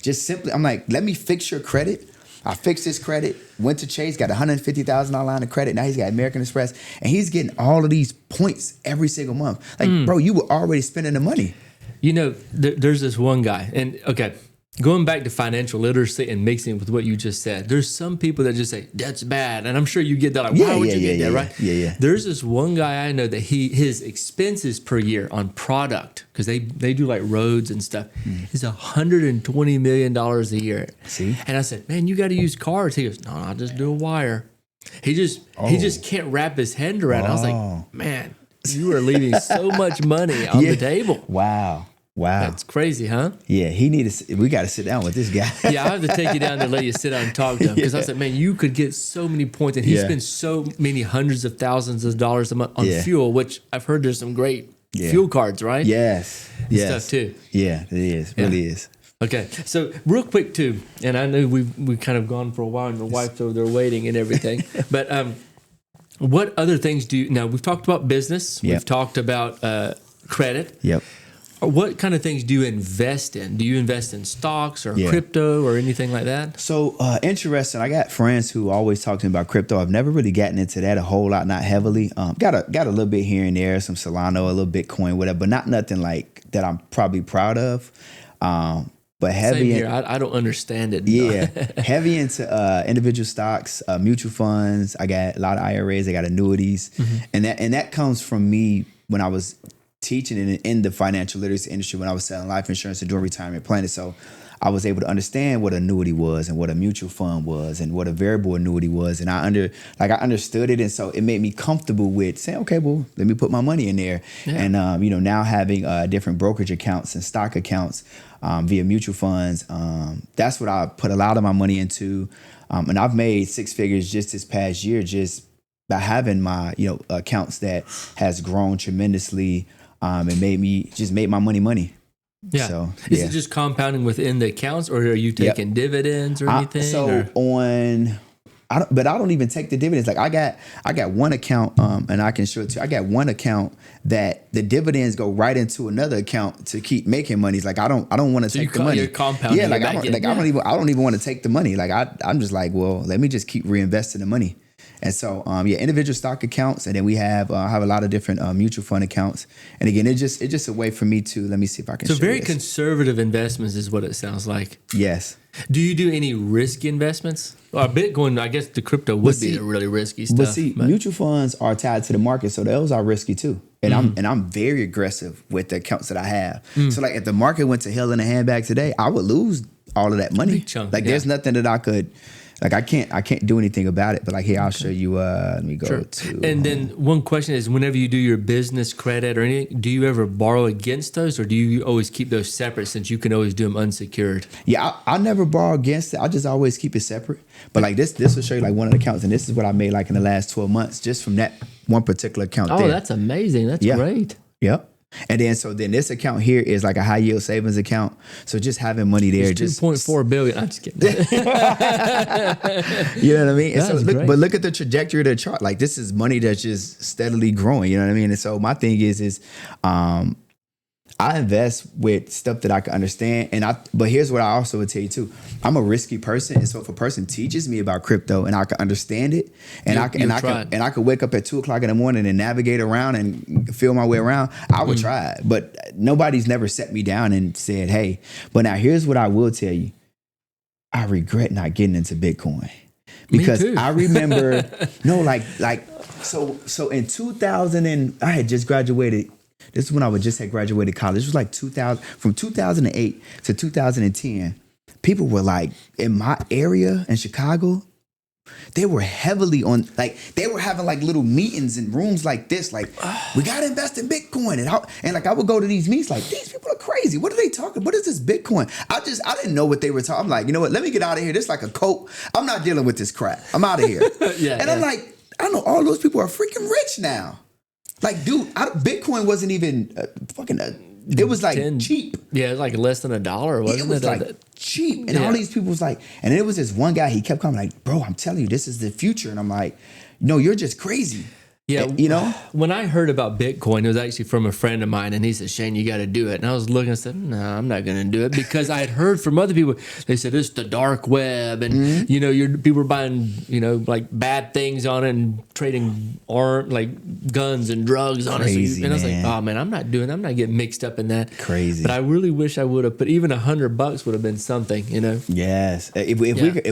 Just simply, I'm like, let me fix your credit. I fixed his credit, went to Chase, got $150,000 line of credit. Now he's got American Express, and he's getting all of these points every single month. Like, bro, you were already spending the money. You know, there's this one guy, and okay, going back to financial literacy and mixing it with what you just said, there's some people that just say, that's bad. And I'm sure you get that. Like, why would you get that, right? Yeah. There's this one guy I know that his expenses per year on product, because they do like roads and stuff, is $120 million a year. See? And I said, man, you got to use cards. He goes, no, I'll just do a wire. He just can't wrap his head around it. I was like, man, you are leaving so much money on the table. Wow. That's crazy, huh? Yeah, we got to sit down with this guy. Yeah, I have to take you down there and let you sit down and talk to him. Because I said, man, you could get so many points. And he spends so many hundreds of thousands of dollars a month on fuel, which I've heard there's some great fuel cards, right? Yes. Stuff too. Yeah, it is. It really is. Okay, so real quick too, and I know we've kind of gone for a while and the wife's over there waiting and everything, but what other things do you, now we've talked about business, we've talked about credit. Yep. What kind of things do you invest in? Do you invest in stocks or crypto or anything like that? So interesting. I got friends who always talk to me about crypto. I've never really gotten into that a whole lot, not heavily. Got a little bit here and there, some Solana, a little Bitcoin, whatever, but not nothing like that I'm probably proud of. But heavy. Same here. I don't understand it. Yeah, heavy into individual stocks, mutual funds. I got a lot of IRAs. I got annuities, and that comes from me when I was teaching in the financial literacy industry, when I was selling life insurance and doing retirement planning. So I was able to understand what annuity was and what a mutual fund was and what a variable annuity was. And I understood it. And so it made me comfortable with saying, okay, well, let me put my money in there. Yeah. And, now having different brokerage accounts and stock accounts via mutual funds, that's what I put a lot of my money into. And I've made six figures just this past year, just by having my, accounts that has grown tremendously. And made my money. Yeah. So, is it just compounding within the accounts, or are you taking dividends or anything? I don't even take the dividends. Like I got one account, and I can show it to you. I got one account that the dividends go right into another account to keep making money. It's like I don't want to take the money. You're compounding. Yeah, I don't even want to take the money. Like I'm just like, well, let me just keep reinvesting the money. And so, individual stock accounts, and then we have I have a lot of different mutual fund accounts. And again, it's just a way for me to, let me see if I can. So very conservative investments is what it sounds like. Yes. Do you do any risky investments? Well, Bitcoin, I guess the crypto would be a really risky stuff. But mutual funds are tied to the market, so those are risky too. And I'm very aggressive with the accounts that I have. So like if the market went to hell in a handbag today, I would lose all of that money. Big chunk, there's nothing that I could. Like I can't do anything about it, but like here, I'll show you. Let me go to. And then one question is, whenever you do your business credit or anything, do you ever borrow against those, or do you always keep those separate since you can always do them unsecured? Yeah, I never borrow against it. I just always keep it separate. But like this will show you like one of the accounts, and this is what I made like in the last 12 months just from that one particular account. Oh, that's amazing. That's great. Yep. And then this account here is like a high yield savings account. So just having money there, just 2.4 billion. I'm just kidding. You know what I mean? So look at the trajectory of the chart. Like this is money that's just steadily growing. You know what I mean? And so my thing is I invest with stuff that I can understand. But here's what I also would tell you too. I'm a risky person. And so if a person teaches me about crypto and I can understand it, and I can wake up at 2:00 in the morning and navigate around and feel my way around, I would try it. But nobody's never set me down and said, hey, but now here's what I will tell you. I regret not getting into Bitcoin. Because I remember, so in 2000 I had just graduated. This is when I had graduated college. This was like 2008 to 2010. People were like, in my area in Chicago, they were heavily on, like, they were having like little meetings in rooms like this. Like, we got to invest in Bitcoin. And like, I would go to these meetings like, these people are crazy. What are they talking? What is this Bitcoin? I didn't know what they were talking. I'm like, you know what? Let me get out of here. This is like a cult. I'm not dealing with this crap. I'm out of here. I'm like, I know all those people are freaking rich now. Like, dude, Bitcoin wasn't even it was like cheap. Yeah, it was like less than $1, wasn't it? It was like cheap. And all these people was like, and it was this one guy, he kept coming like, bro, I'm telling you, this is the future. And I'm like, no, you're just crazy. Yeah, when I heard about Bitcoin, it was actually from a friend of mine, and he said, "Shane, you got to do it." And I was looking, I said, "No, I'm not going to do it," because I had heard from other people. They said it's the dark web, and people were buying like bad things on it and trading guns and drugs on it. So and I was like, "Oh man, I'm not getting mixed up in that." Crazy. But I really wish I would have put even $100 would have been something, Yes, if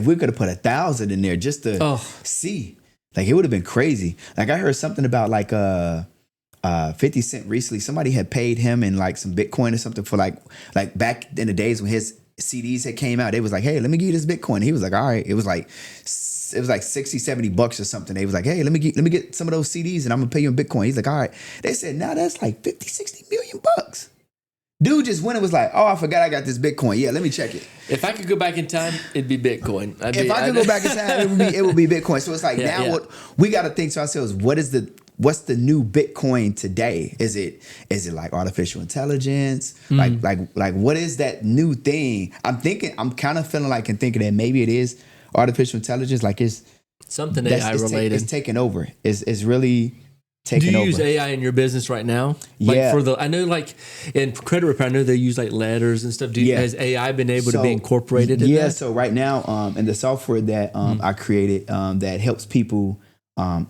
we could have put 1,000 in there just to see. Like, it would have been crazy. Like, I heard something about 50 Cent recently. Somebody had paid him in like some Bitcoin or something for like back in the days when his CDs had came out. They was like, "Hey, let me give you this Bitcoin." He was like, "All right." It was like $60-$70 or something. They was like, "Hey, let me get some of those CDs and I'm gonna pay you in Bitcoin." He's like, "All right." They said, "Now that's like 50-60 million bucks." Dude just went and was like, "Oh, I forgot I got this Bitcoin. Yeah, let me check it." If I could go back in time, it'd be Bitcoin. If I could go back in time, it would be Bitcoin. So it's like what we got to think to ourselves: what's the new Bitcoin today? Is it like artificial intelligence? Like what is that new thing? I'm kind of feeling like and thinking that maybe it is artificial intelligence. Like it's something AI related. It's taking over. It's really. Do you use AI in your business right now? I know like in credit repair, I know they use like letters and stuff. Has AI been able to be incorporated in that? Yeah, so right now in the software that I created that helps people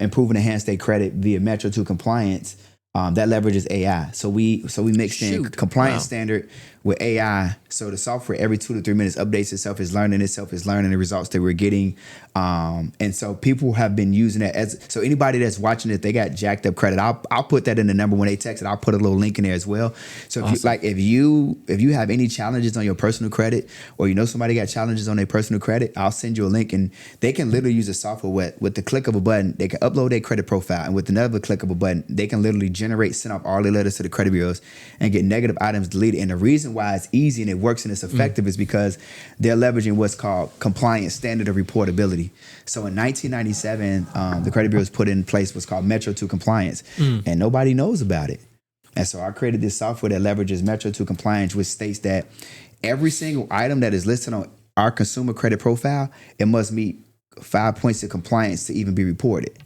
improve and enhance their credit via Metro 2 compliance, that leverages AI. So we mixed in compliance standard with AI. So the software every 2 to 3 minutes updates itself, is learning the results that we're getting. And so people have been using that so anybody that's watching it, they got jacked up credit. I'll put that in the number when they text it. I'll put a little link in there as well. So if you have any challenges on your personal credit, or somebody got challenges on their personal credit, I'll send you a link, and they can literally use the software with the click of a button. They can upload their credit profile, and with another click of a button, they can literally send off all their letters to the credit bureaus and get negative items deleted. And the reason why it's easy and it works and it's effective is because they're leveraging what's called compliance standard of reportability. So in 1997, the credit bureaus put in place what's called Metro 2 compliance, and nobody knows about it. And so I created this software that leverages Metro 2 compliance, which states that every single item that is listed on our consumer credit profile, it must meet 5 points of compliance to even be reported.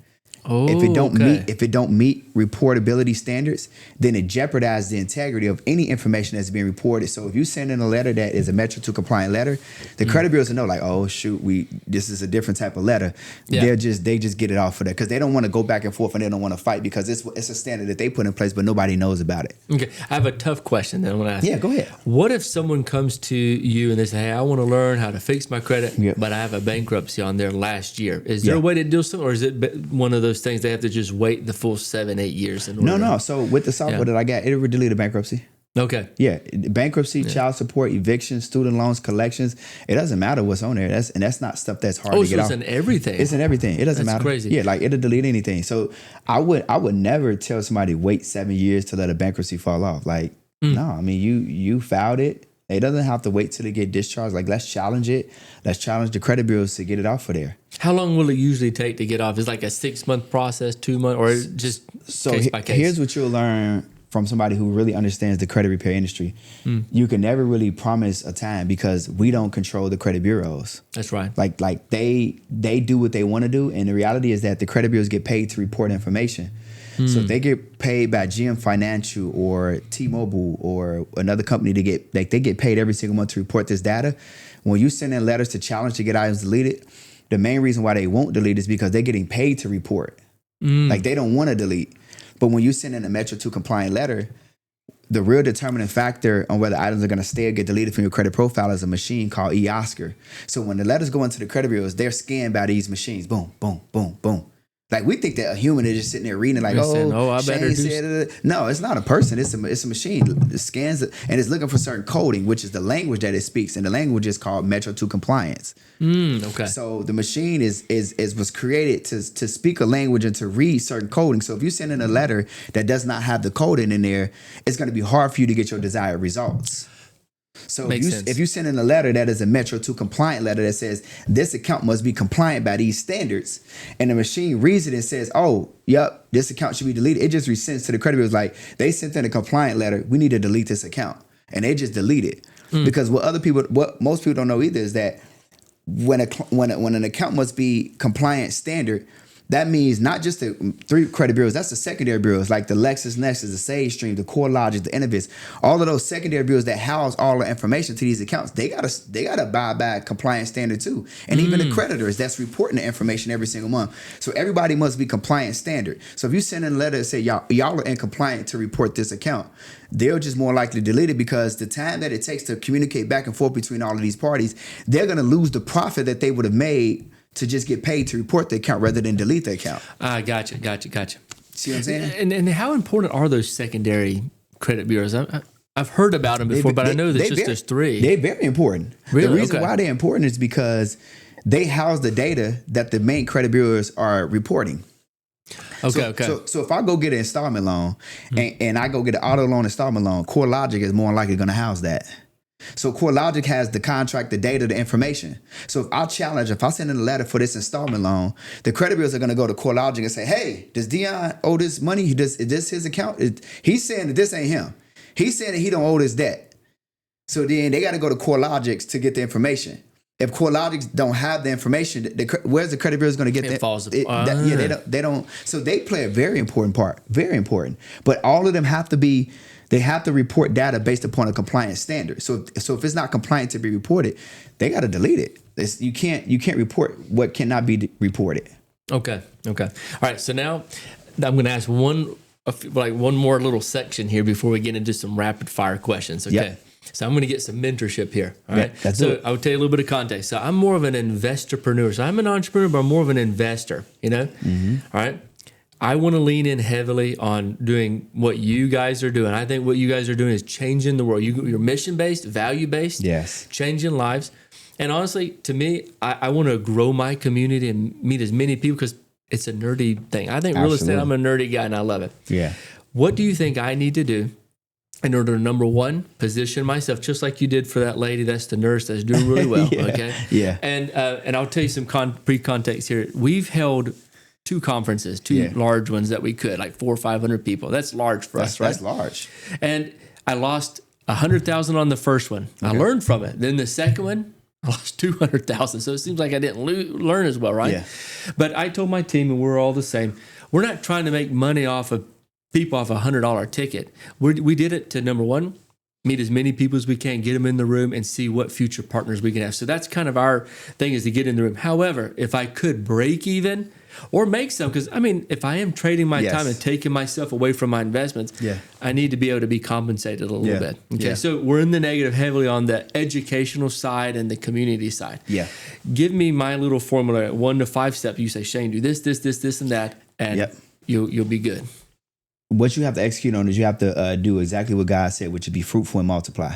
If it don't meet reportability standards, then it jeopardizes the integrity of any information that's being reported. So if you send in a letter that is a Metro 2 compliant letter, the credit bureaus will know, like, oh shoot, this is a different type of letter. Yeah. They just get it off for that, because they don't want to go back and forth, and they don't want to fight, because it's a standard that they put in place, but nobody knows about it. Okay, I have a tough question that I want to ask. Yeah, go ahead. What if someone comes to you and they say, "Hey, I want to learn how to fix my credit, but I have a bankruptcy on there last year"? Is there a way to do something, or is it one of those things they have to just wait the full 7-8 years? No. So with the software that I got, it would delete a bankruptcy. Okay. Yeah, bankruptcy, child support, eviction, student loans, collections. It doesn't matter what's on there. That's not stuff that's hard to get off. It's in everything. It's in everything. It doesn't matter. Crazy. Yeah, like it'll delete anything. So I would never tell somebody wait 7 years to let a bankruptcy fall off. Like no, I mean you filed it. It doesn't have to wait till they get discharged. Like, let's challenge it. Let's challenge the credit bureaus to get it off of there. How long will it usually take to get off? Is it like a 6-month process, 2 months, or just case by case? Here's what you'll learn from somebody who really understands the credit repair industry. You can never really promise a time, because we don't control the credit bureaus. That's right. Like they do what they want to do, and the reality is that the credit bureaus get paid to report information. So if they get paid by GM Financial or T-Mobile or another company they get paid every single month to report this data. When you send in letters to challenge to get items deleted, the main reason why they won't delete is because they're getting paid to report. Like, they don't want to delete. But when you send in a Metro 2 compliant letter, the real determining factor on whether items are going to stay or get deleted from your credit profile is a machine called eOscar. So when the letters go into the credit bureaus, they're scanned by these machines. Boom, boom, boom, boom. Like, we think that a human is just sitting there reading it like, I better do. No, it's not a person. It's a machine. It scans it, and it's looking for certain coding, which is the language that it speaks, and the language is called Metro 2 compliance. Okay. So the machine was created to speak a language and to read certain coding. So if you send in a letter that does not have the coding in there, it's going to be hard for you to get your desired results. So if you send in a letter that is a Metro 2 compliant letter that says this account must be compliant by these standards, and the machine reads it and says, "Oh, yep, this account should be deleted," it just resends to the credit bureaus like, they sent in a compliant letter, we need to delete this account, and they just delete it. Because what most people don't know either is that when an account must be compliant standard, that means not just the 3 credit bureaus, that's the secondary bureaus like the LexisNexis, the SageStream, the CoreLogic, the Innovis, all of those secondary bureaus that house all the information to these accounts. They gotta abide by compliance standard too. And even the creditors that's reporting the information every single month. So everybody must be compliant standard. So if you send in a letter and say y'all are incompliant to report this account, they're just more likely to delete it because the time that it takes to communicate back and forth between all of these parties, they're gonna lose the profit that they would have made to just get paid to report the account rather than delete the account. Gotcha. See what I'm saying? And how important are those secondary credit bureaus? I've heard about them before, but I know there's 3. They're very important. Really? The reason why they're important is because they house the data that the main credit bureaus are reporting. Okay. So if I go get an installment loan and I go get an auto loan installment loan, CoreLogic is more likely going to house that. So CoreLogic has the contract, the data, the information. So if I send in a letter for this installment loan, the credit bureaus are going to go to CoreLogic and say, hey, does Dion owe this money? Is this his account? He's saying that this ain't him. He's saying that he don't owe this debt. So then they got to go to CoreLogic to get the information. If CoreLogic don't have the information, where's the credit bureau going to get that? It falls apart. They don't. So they play a very important part, very important. But all of them have to report data based upon a compliance standard. So if it's not compliant to be reported, they got to delete it. You can't report what cannot be reported. Okay. All right. So now I'm going to ask one more little section here before we get into some rapid fire questions. Okay. Yep. So I'm going to get some mentorship here. All right. So I'll tell you a little bit of context. So I'm more of an investorpreneur. So I'm an entrepreneur, but I'm more of an investor, All right. I want to lean in heavily on doing what you guys are doing. I think what you guys are doing is changing the world. You're mission-based, value-based, yes, changing lives. And honestly, to me, I want to grow my community and meet as many people because it's a nerdy thing. I think real estate, I'm a nerdy guy and I love it. Yeah. What do you think I need to do in order to, number one, position myself just like you did for that lady that's the nurse that's doing really well, okay? Yeah. And I'll tell you some pre-context here. We've held 2 conferences, 2 large ones that we could, like 400 or 500 people. That's large for us, right? That's large. And I lost $100,000 on the first one. Okay. I learned from it. Then the second one, I lost $200,000. So it seems like I didn't learn as well, right? Yeah. But I told my team, and we're all the same, we're not trying to make money off of people off a $100 ticket. We did it to, number one, meet as many people as we can, get them in the room and see what future partners we can have. So that's kind of our thing, is to get in the room. However, if I could break even or make some, because if I am trading my time and taking myself away from my investments, I need to be able to be compensated a little bit. Okay, so we're in the negative heavily on the educational side and the community side. Yeah, give me my little formula, 1 to 5 step. You say, Shane, do this, and that, and you'll be good. What you have to execute on is you have to do exactly what God said, which would be fruitful and multiply.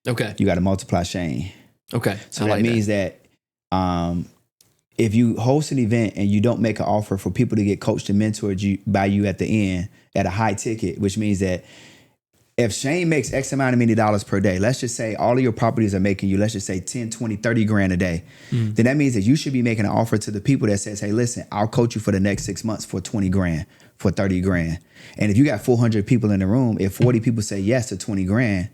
Okay, you got to multiply Shane. Okay, so that means that. If you host an event and you don't make an offer for people to get coached and mentored by you at the end at a high ticket, which means that if Shane makes X amount of many dollars per day, let's just say all of your properties are making you, let's just say 10, 20, 30 grand a day, then that means that you should be making an offer to the people that says, hey, listen, I'll coach you for the next 6 months for 20 grand, for 30 grand. And if you got 400 people in the room, if 40 people say yes to 20 grand,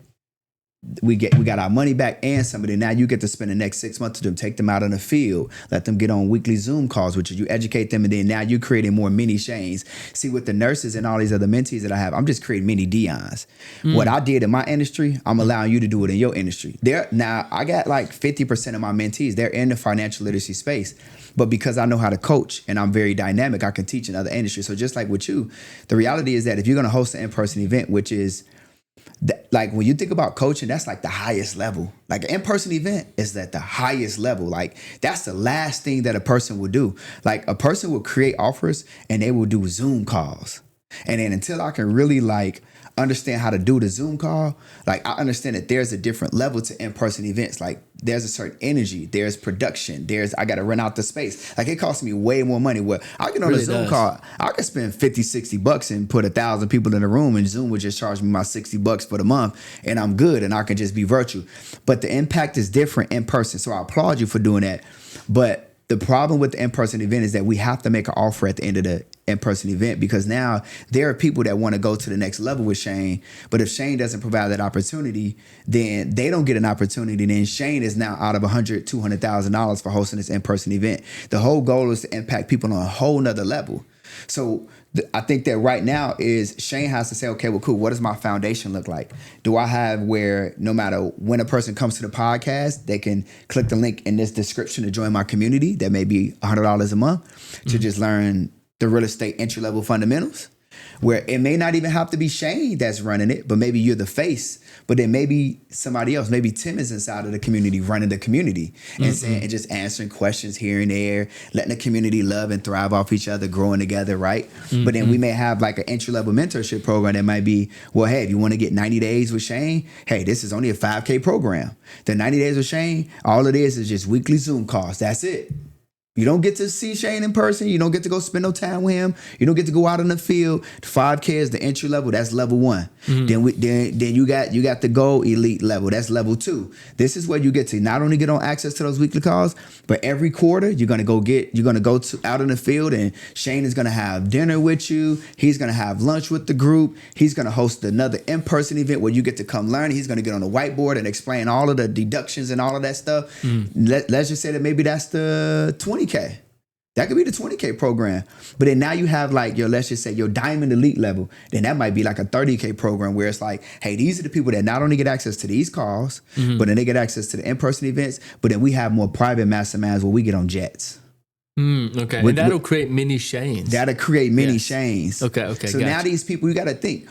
we got our money back and somebody. Now you get to spend the next 6 months to them, take them out in the field, let them get on weekly Zoom calls, which is you educate them, and then now you're creating more mini Shanes. See, with the nurses and all these other mentees that I have, I'm just creating mini Dions. What I did in my industry, I'm allowing you to do it in your industry. Now I got like 50% of my mentees, they're in the financial literacy space. But because I know how to coach and I'm very dynamic, I can teach in other industries. So just like with you, the reality is that if you're going to host an in-person event, which is like when you think about coaching, that's like the highest level. Like an in-person event is at the highest level. Like that's the last thing that a person will do. Like a person will create offers and they will do Zoom calls. And then until I can really like understand how to do the Zoom call, like I understand that there's a different level to in-person events. Like there's a certain energy, there's production, I got to rent out the space. Like it costs me way more money. Where I can on a Zoom call, I can spend $50-$60 and put 1,000 people in the room, and Zoom would just charge me my $60 for the month, and I'm good, and I can just be virtual. But the impact is different in person. So I applaud you for doing that. But The problem with the in-person event is that we have to make an offer at the end of the in-person event, because now there are people that want to go to the next level with Shane. But if Shane doesn't provide that opportunity, then they don't get an opportunity. Then Shane is now out of $100,000, $200,000 for hosting this in-person event. The whole goal is to impact people on a whole nother level. So I think that right now is Shane has to say, okay, well, cool. What does my foundation look like? Do I have where no matter when a person comes to the podcast, they can click the link in this description to join my community that may be $100 a month to just learn the real estate entry-level fundamentals, where it may not even have to be Shane that's running it, but maybe you're the face, but then maybe somebody else, maybe Tim is inside of the community running the community and saying, and just answering questions here and there, letting the community love and thrive off each other, growing together, right? But then we may have like an entry-level mentorship program that might be, well, hey, if you want to get 90 days with Shane, hey, this is only a 5K program. The 90 days with Shane, all it is just weekly Zoom calls. That's it. You don't get to see Shane in person. You don't get to go spend no time with him. You don't get to go out in the field. The 5K is the entry level. That's level 1. Then you got the gold elite level. That's level 2. This is where you get to not only get on access to those weekly calls, but every quarter you're gonna go out in the field, and Shane is gonna have dinner with you. He's gonna have lunch with the group. He's gonna host another in-person event where you get to come learn. He's gonna get on the whiteboard and explain all of the deductions and all of that stuff. Let's just say that maybe that's the 20K. That could be the 20K program. But then now you have like let's just say your diamond elite level. Then that might be like a 30K program where it's like, hey, these are the people that not only get access to these calls, but then they get access to the in-person events. But then we have more private masterminds where we get on jets. Okay. And that'll create mini Shanes. That'll create mini Shanes. Okay. So now these people, you got to think.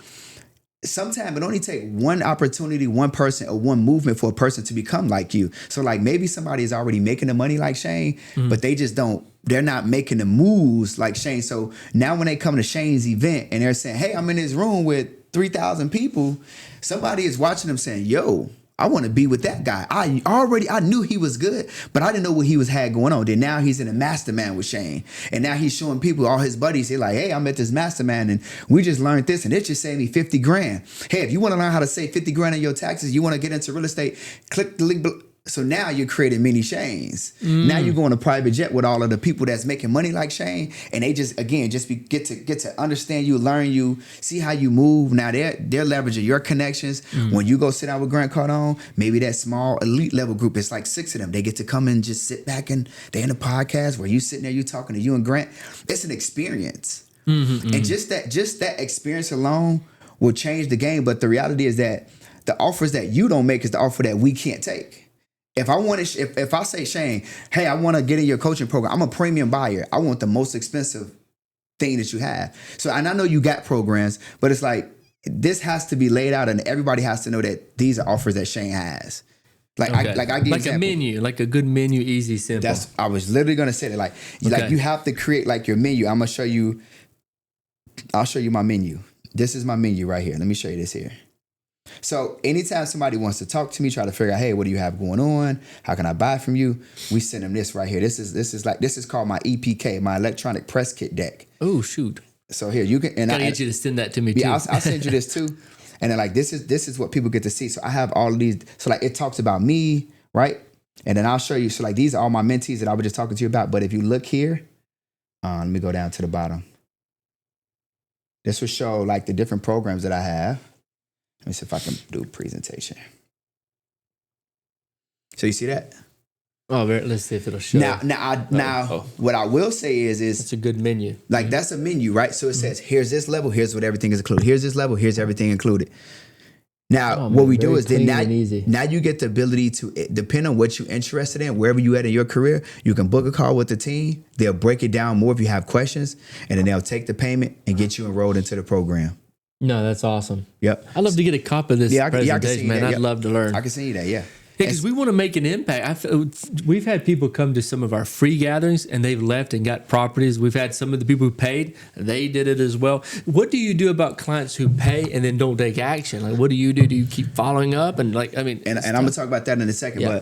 Sometimes it only take one opportunity, one person, or one movement for a person to become like you. So like maybe somebody is already making the money like Shane, but they're not making the moves like Shane. So now when they come to Shane's event and they're saying, hey, I'm in this room with 3,000 people, somebody is watching them saying, yo, I want to be with that guy. I knew he was good, but I didn't know what he had going on. Then now he's in a mastermind with Shane. And now he's showing people, all his buddies, they're like, hey, I'm at this mastermind and we just learned this and it just saved me 50 grand. Hey, if you want to learn how to save 50 grand on your taxes, you want to get into real estate, click the link below. So now you're creating mini Shanes. Now you go on a private jet with all of the people that's making money like Shane, and they just get to understand you, learn you, see how you move. Now they're leveraging your connections. When you go sit down with Grant Cardone, maybe that small elite level group, it's like 6 of them. They get to come and just sit back and they're in a podcast where you sitting there, you talking to you and Grant. It's an experience, and just that experience alone will change the game. But the reality is that the offers that you don't make is the offer that we can't take. If I say, Shane, hey, I want to get in your coaching program, I'm a premium buyer. I want the most expensive thing that you have. So, and I know you got programs, but it's like, this has to be laid out and everybody has to know that these are offers that Shane has. Like, I give like a menu, like a good menu, easy, simple. I was literally going to say that. Like you have to create like your menu. I'll show you my menu. This is my menu right here. Let me show you this here. So anytime somebody wants to talk to me, try to figure out, hey, what do you have going on? How can I buy from you? We send them this right here. This is called my EPK, my electronic press kit deck. Oh, shoot. So here you can, and I get you to send that to me too. Yeah, I'll send you this too. And then like this is what people get to see. So I have all of these. So like it talks about me, right? And then I'll show you. So like these are all my mentees that I was just talking to you about. But if you look here, let me go down to the bottom. This will show like the different programs that I have. Let me see if I can do a presentation. So you see that? Oh, let's see if it'll show. Now, what I will say is it's a good menu. Like that's a menu, right? So it says, here's this level, here's what everything is included. Here's this level, here's everything included. Now, what we do is then now you get the ability to, depend on what you're interested in, wherever you at in your career, you can book a call with the team. They'll break it down more if you have questions, and then they'll take the payment and get you enrolled into the program. No, that's awesome. Yep. I'd love to get a copy of this presentation, man. I'd love to learn. I can send you that, yeah. Because we want to make an impact. We've had people come to some of our free gatherings and they've left and got properties. We've had some of the people who paid, they did it as well. What do you do about clients who pay and then don't take action? Like, what do you do? Do you keep following up? And like, I mean, and I'm gonna talk about that in a second. Yeah.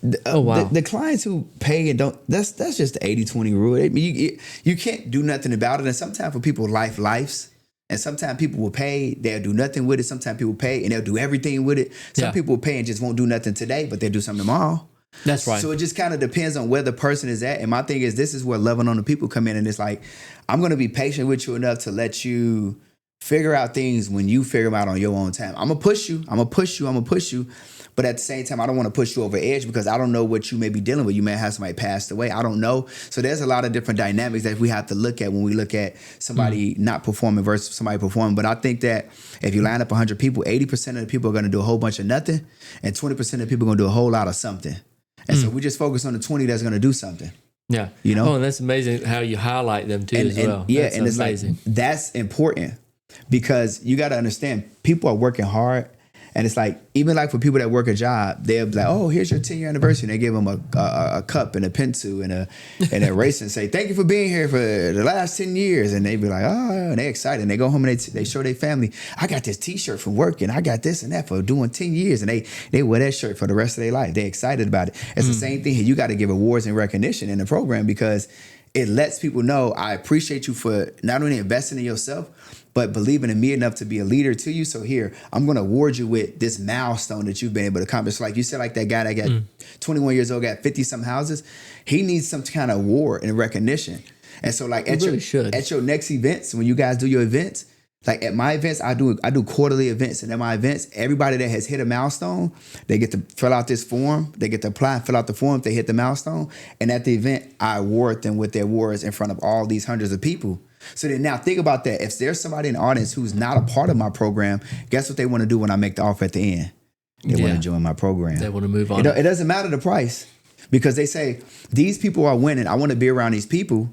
But the clients who pay and don't, that's just the 80-20 rule. I mean, you can't do nothing about it. And sometimes for people, lives. And sometimes people will pay, they'll do nothing with it. Sometimes people pay and they'll do everything with it. Some people will pay and just won't do nothing today, but they'll do something tomorrow. That's right. So it just kind of depends on where the person is at. And my thing is, this is where loving on the people come in. And it's like, I'm going to be patient with you enough to let you figure out things when you figure them out on your own time. I'm going to push you. I'm going to push you. I'm going to push you. But at the same time, I don't want to push you over edge because I don't know what you may be dealing with. You may have somebody passed away. I don't know. So there's a lot of different dynamics that we have to look at when we look at somebody not performing versus somebody performing. But I think that if you line up 100 people, 80% of the people are going to do a whole bunch of nothing, and 20% of the people are going to do a whole lot of something. And so we just focus on the 20 that's going to do something. Yeah. You know? Oh, and that's amazing how you highlight them too as well. Yeah, that's and it's amazing. like, that's important because you got to understand people are working hard. And it's like, even like for people that work a job, they'll be like, oh, here's your 10-year anniversary. And they give them a cup and a pencil and a eraser and say, thank you for being here for the last 10 years. And they be like, oh, and they're excited. And they go home and they show their family, I got this T-shirt from work and I got this and that for doing 10 years. And they wear that shirt for the rest of their life. They're excited about it. It's the same thing here. You got to give awards and recognition in the program because it lets people know I appreciate you for not only investing in yourself, but believing in me enough to be a leader to you. So here, I'm going to award you with this milestone that you've been able to accomplish. Like you said, like that guy that got 21 years old, got 50 some houses. He needs some kind of award and recognition. And so like at your next events, when you guys do your events, like at my events, I do quarterly events. And at my events, everybody that has hit a milestone, they get to fill out this form. They get to apply and fill out the form if they hit the milestone. And at the event, I award them with their awards in front of all these hundreds of people. So then now think about that. If there's somebody in the audience who's not a part of my program, guess what they want to do when I make the offer at the end? They want to join my program. They want to move on. It doesn't matter the price because they say, these people are winning. I want to be around these people.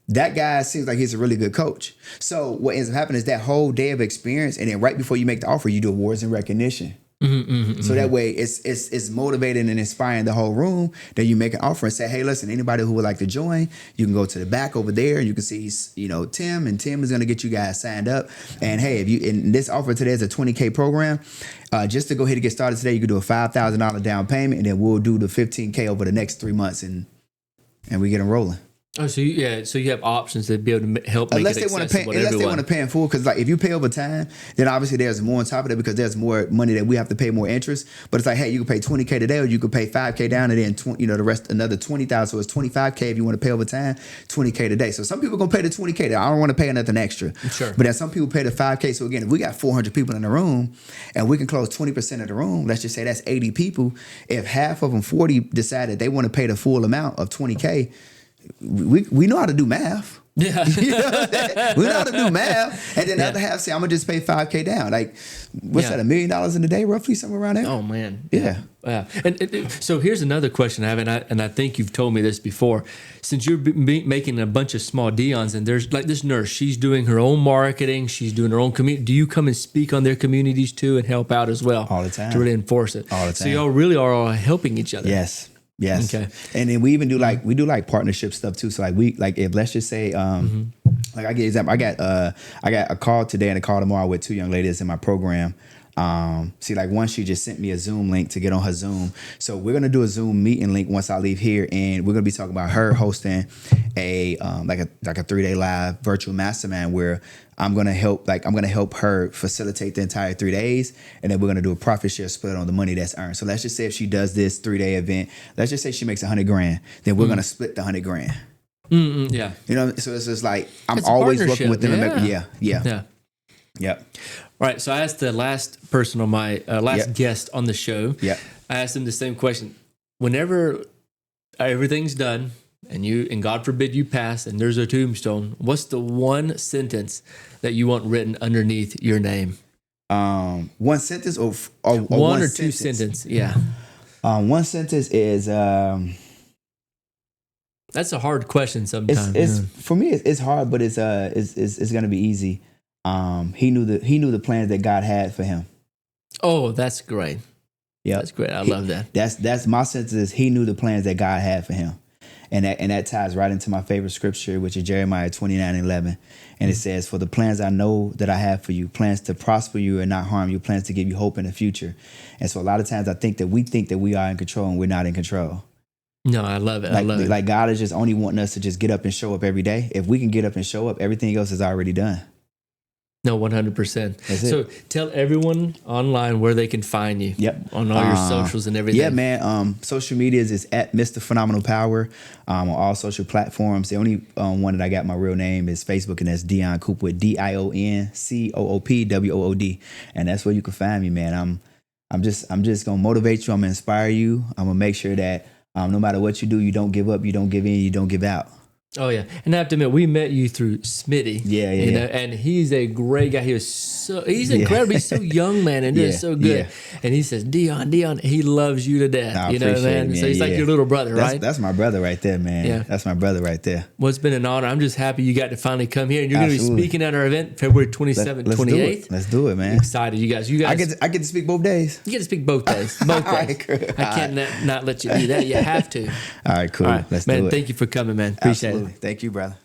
That guy seems like he's a really good coach. So what ends up happening is that whole day of experience, and then right before you make the offer, you do awards and recognition. So that way it's motivating and inspiring the whole room. Then you make an offer and say, hey, listen, anybody who would like to join, you can go to the back over there. You can see, Tim, and Tim is going to get you guys signed up. And hey, and this offer today is a 20K program. Just to go ahead and get started today, you can do a $5,000 down payment, and then we'll do the 15K over the next 3 months, and we get them rolling. Oh, so you have options to be able to help make unless it accessible they want to pay, to unless they want to pay in full, because like if you pay over time, then obviously there's more on top of that because there's more money that we have to pay more interest. But it's like, hey, you can pay $20K today, or you can pay $5K down, and then the rest another $20,000. So it's $25K if you want to pay over time, $20K today. So some people are gonna pay the $20K. I don't want to pay nothing extra. Sure. But then some people pay the $5K. So again, if we got 400 people in the room, and we can close 20% of the room, let's just say that's 80 people. If half of them, 40, decide that they want to pay the full amount of $20K. We know how to do math. Yeah. We know how to do math. And then the other half say, I'm going to just pay $5K down. Like, what's that, $1 million in a day, roughly, somewhere around there? Oh, man. Yeah. And so here's another question I have, and I think you've told me this before. Since you're making a bunch of small Dions, and there's like this nurse, she's doing her own marketing, she's doing her own community. Do you come and speak on their communities too and help out as well? All the time. To really enforce it. All the time. So y'all really are all helping each other. Yes. Yes. Okay. And then we even do like partnership stuff too. So if let's just say like I get example, I got a call today and a call tomorrow with 2 young ladies in my program. Like one, she just sent me a Zoom link to get on her Zoom. So we're gonna do a Zoom meeting link once I leave here, and we're gonna be talking about her hosting a like a 3-day live virtual mastermind where I'm gonna help her facilitate the entire 3 days, and then we're gonna do a profit share split on the money that's earned. So let's just say if she does this 3-day event, let's just say she makes $100,000, then we're gonna split the $100,000. Yeah. So it's just like I'm always working with them. Yeah. Yep. All right. So I asked the last person on my guest on the show. Yeah. I asked him the same question. Whenever everything's done, and God forbid you pass, and there's a tombstone, what's the one sentence that you want written underneath your name? One sentence or one or two sentences? Yeah. One sentence is. That's a hard question sometimes. It's for me. It's hard, but it's gonna be easy. He knew the plans that God had for him. Oh, that's great. Yeah, that's great. I love that. That's my sentence. Is he knew the plans that God had for him. And that ties right into my favorite scripture, which is Jeremiah 29:11. And it says, for the plans I know that I have for you, plans to prosper you and not harm you, plans to give you hope in the future. And so a lot of times I think that we are in control and we're not in control. No, I love it. Like God is just only wanting us to just get up and show up every day. If we can get up and show up, everything else is already done. No, 100%. So tell everyone online where they can find you. Yep. On all your socials and everything. Yeah, man. Social medias is at Mr. Phenomenal Power on all social platforms. The only one that I got my real name is Facebook, and that's Dion Coopwood, DionCoopwood. And that's where you can find me, man. I'm just gonna motivate you. I'm gonna inspire you. I'm gonna make sure that no matter what you do, you don't give up, you don't give in, you don't give out. Oh yeah, and I have to admit, we met you through Smitty. Yeah. And he's a great guy. He's incredible. He's so young, man, and doing so good. Yeah. And he says, Dion, he loves you to death. I appreciate man? It, man. So he's like your little brother, right? That's my brother right there, man. Yeah. That's my brother right there. Well, it's been an honor. I'm just happy you got to finally come here, and you're going to be speaking at our event February 27th, 28th. Let's do it, man. I'm excited, you guys. I get to speak both days. You get to speak both days. Both days. I can't not let you do that. You have to. All right, cool. Let's do it. Man, thank you for coming, man. Appreciate it. Thank you, brother.